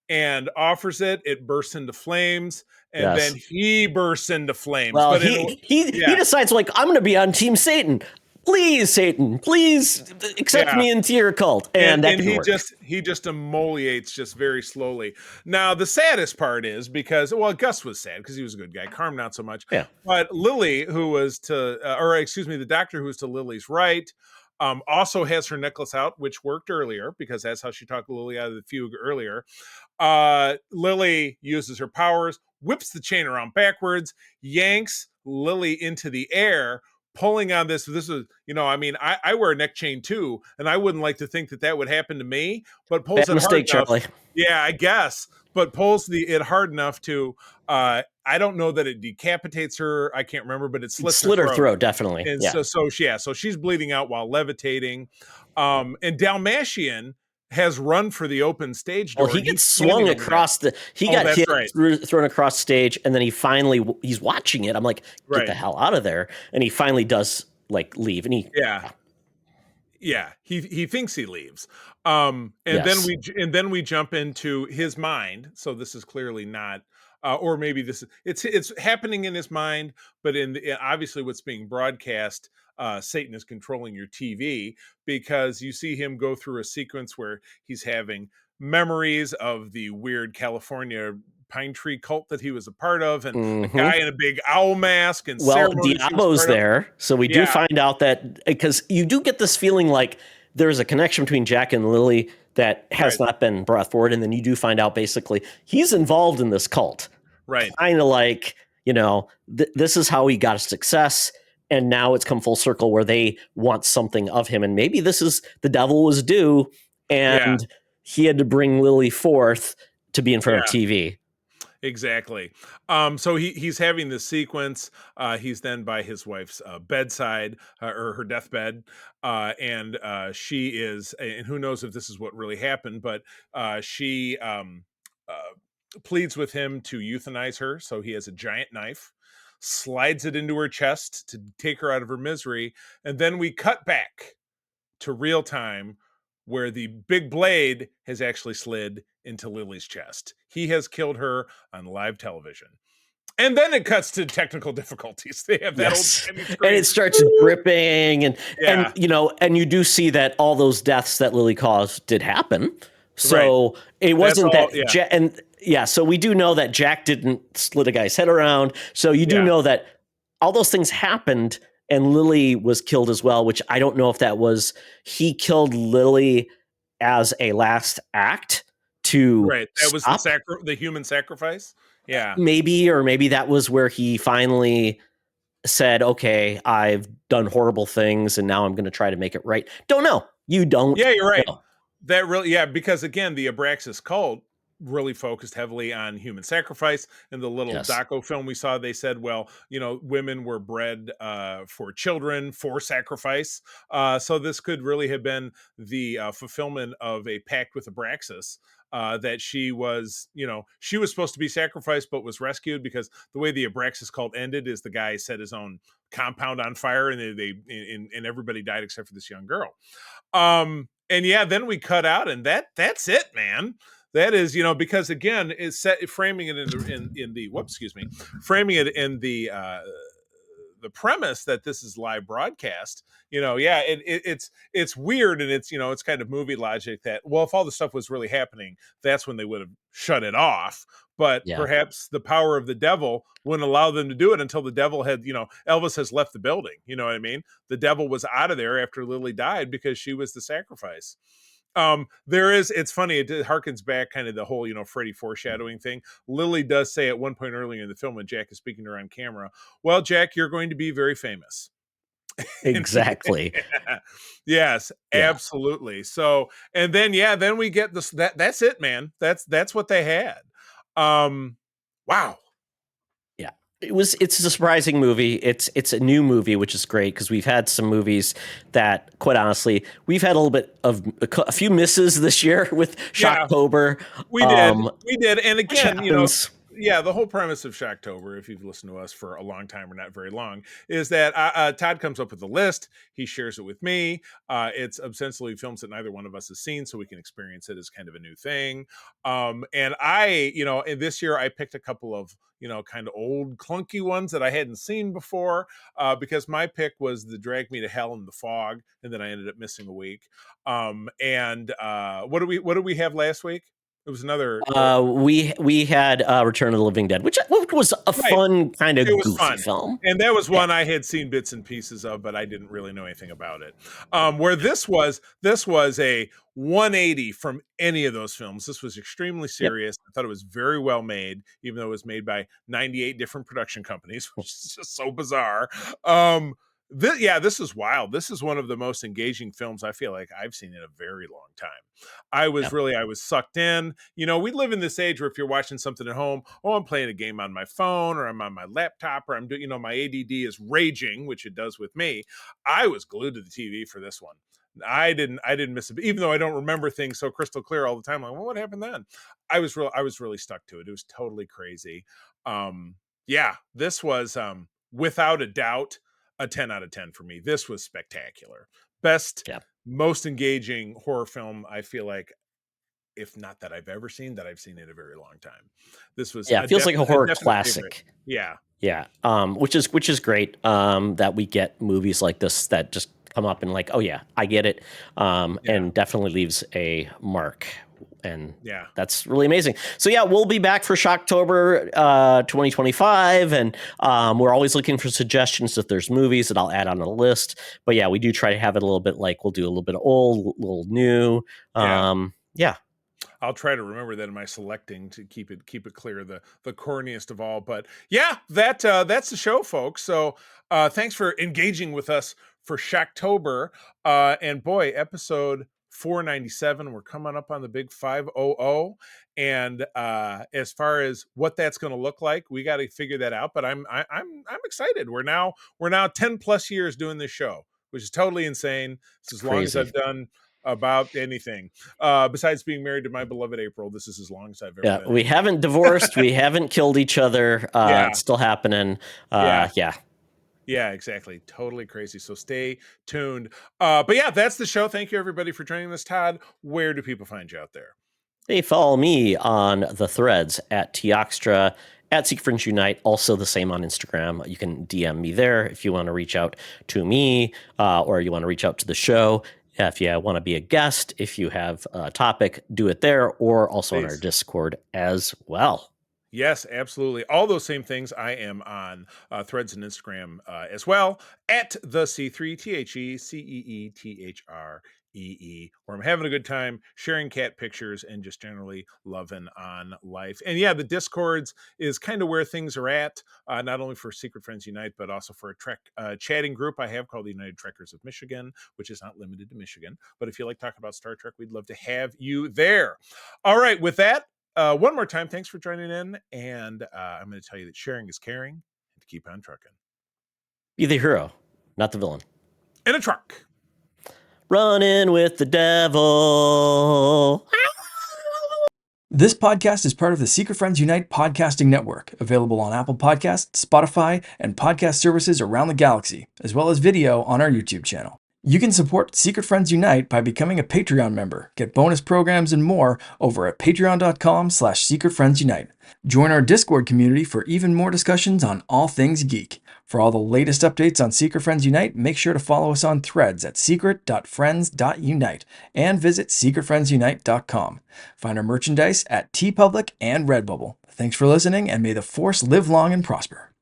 and offers it. It bursts into flames, and then he bursts into flames. Well, he decides, like, I'm going to be on Team Satan. Please, Satan, please accept me into your cult. And he just emoliates just very slowly. Now, the saddest part is because, Gus was sad because he was a good guy. Carm, not so much. Yeah. But Lily, the doctor who was to Lily's right, also has her necklace out, which worked earlier because that's how she talked Lily out of the fugue earlier. Lily uses her powers, whips the chain around backwards, yanks Lily into the air, pulling on this is, I wear a neck chain too, and I wouldn't like to think that would happen to me, but pulls it hard enough. Charlie. Yeah, I guess, but pulls it hard enough to, I don't know that it decapitates her. I can't remember, but it slit her throat, definitely. And so she's bleeding out while levitating. And Dalmatian has run for the open stage door. Well, he gets swung across got hit, thrown across stage, and then he's watching it. I'm like, get the hell out of there. And he finally does leave. And he thinks he leaves. Then we jump into his mind. So this is clearly not, or maybe it's happening in his mind, but obviously what's being broadcast, Satan is controlling your TV, because you see him go through a sequence where he's having memories of the weird California pine tree cult that he was a part of, and a guy in a big owl mask, and Diabo's there. So we do find out that, because you do get this feeling like there's a connection between Jack and Lily that has not been brought forward, and then you do find out basically he's involved in this cult. Right. Kind of like, this is how he got success. And now it's come full circle where they want something of him. And maybe this is the devil was due, and he had to bring Lily forth to be in front of TV. Exactly. So he's having this sequence. He's then by his wife's bedside, or her deathbed. And she is, and who knows if this is what really happened, but she pleads with him to euthanize her. So he has a giant knife, slides it into her chest to take her out of her misery. And then we cut back to real time where the big blade has actually slid into Lily's chest. He has killed her on live television. And then it cuts to technical difficulties. They have that Yes. old And it starts dripping and and you do see that all those deaths that Lily caused did happen. So it wasn't so we do know that Jack didn't split a guy's head around. So you do know that all those things happened and Lily was killed as well, which I don't know if that was he killed Lily as a last act to that was the human sacrifice. Yeah. Maybe that was where he finally said, okay, I've done horrible things and now I'm going to try to make it right. Don't know. You don't. Yeah, you're right. know. That really, because again, the Abraxas cult really focused heavily on human sacrifice. In the little doco film we saw, they said, well, women were bred for children, for sacrifice. So this could really have been the fulfillment of a pact with Abraxas. That she was supposed to be sacrificed, but was rescued because the way the Abraxas cult ended is the guy set his own compound on fire and and everybody died except for this young girl. And then we cut out and that's it, man. That is, because again, is framing it in the premise that this is live broadcast. It's weird and it's kind of movie logic that, well, if all the stuff was really happening, that's when they would have shut it off. But perhaps the power of the devil wouldn't allow them to do it until the devil had, Elvis has left the building. You know what I mean? The devil was out of there after Lily died because she was the sacrifice. It's funny, it harkens back kind of the whole, Freddy foreshadowing thing. Lily does say at one point earlier in the film when Jack is speaking to her on camera, well, Jack, you're going to be very famous. Exactly. Yes, absolutely. So, and then we get this, that's it, man. That's what they had. Wow. Yeah. It's a surprising movie. It's a new movie, which is great because we've had some movies that, quite honestly, we've had a little bit of a few misses this year with Shocktober. We did. And again, the whole premise of Shocktober, if you've listened to us for a long time or not very long, is that Todd comes up with a list. He shares it with me. It's ostensibly films that neither one of us has seen, so we can experience it as kind of a new thing. And and this year I picked a couple of, kind of old clunky ones that I hadn't seen before, because my pick was the Drag Me to Hell and the Fog, and then I ended up missing a week. What did we have last week? It was another. We had Return of the Living Dead, which was a fun kind of goofy film, and that was one I had seen bits and pieces of, but I didn't really know anything about it. Where this was a 180 from any of those films. This was extremely serious. I thought it was very well made, even though it was made by 98 different production companies, which is just so bizarre. This is wild. This is one of the most engaging films I feel like I've seen in a very long time. I was sucked in. We live in this age where if you're watching something at home, I'm playing a game on my phone or I'm on my laptop or I'm doing, my ADD is raging, which it does with me. I was glued to the TV for this one. I didn't miss it, even though I don't remember things so crystal clear all the time. Like, well, what happened then? I was really stuck to it. It was totally crazy. This was without a doubt a 10 out of 10 for me. This was spectacular. Best, most engaging horror film, I feel like, if not that I've ever seen, that I've seen in a very long time. This was it feels like a horror classic. Favorite. Yeah. Yeah. Which is great that we get movies like this that just come up and like, oh yeah, I get it. And definitely leaves a mark. And that's really amazing. So we'll be back for Shocktober 2025, and we're always looking for suggestions if there's movies that I'll add on the list. But we do try to have it a little bit like we'll do a little bit of old, a little new. I'll try to remember that in my selecting to keep it clear, the corniest of all. But that's the show, folks. So thanks for engaging with us for Shocktober. And boy, episode 497, we're coming up on the big 500, and as far as what that's going to look like, we got to figure that out. But I'm excited. We're now 10 plus years doing this show, which is totally insane. It's as long as I've done about anything. Besides being married to my beloved April, this is as long as I've ever been. We haven't divorced. We haven't killed each other. It's still happening. Yeah, exactly. Totally crazy. So stay tuned. But yeah, that's the show. Thank you, everybody, for joining us. Todd, where do people find you out there? They follow me on the threads at Teoxtra, at Secret Friends Unite, also the same on Instagram. You can DM me there if you want to reach out to me or you want to reach out to the show. If you want to be a guest, if you have a topic, do it there, or also on our Discord as well. Yes, absolutely. All those same things. I am on Threads and Instagram as well, at the C3, TheCeeThree, where I'm having a good time sharing cat pictures and just generally loving on life. And yeah, the Discords is kind of where things are at, not only for Secret Friends Unite, but also for a Trek chatting group I have called the United Trekkers of Michigan, which is not limited to Michigan. But if you like talking about Star Trek, we'd love to have you there. All right, with that, one more time, thanks for joining in. And I'm going to tell you that sharing is caring, and to keep on trucking. Be the hero, not the villain. In a truck. Running with the devil. This podcast is part of the Secret Friends Unite podcasting network, available on Apple Podcasts, Spotify, and podcast services around the galaxy, as well as video on our YouTube channel. You can support Secret Friends Unite by becoming a Patreon member, get bonus programs and more over at patreon.com/secretfriendsunite. Join our Discord community for even more discussions on all things geek. For all the latest updates on Secret Friends Unite, make sure to follow us on Threads at secret.friends.unite and visit secretfriendsunite.com. Find our merchandise at TeePublic and Redbubble. Thanks for listening, and may the Force live long and prosper.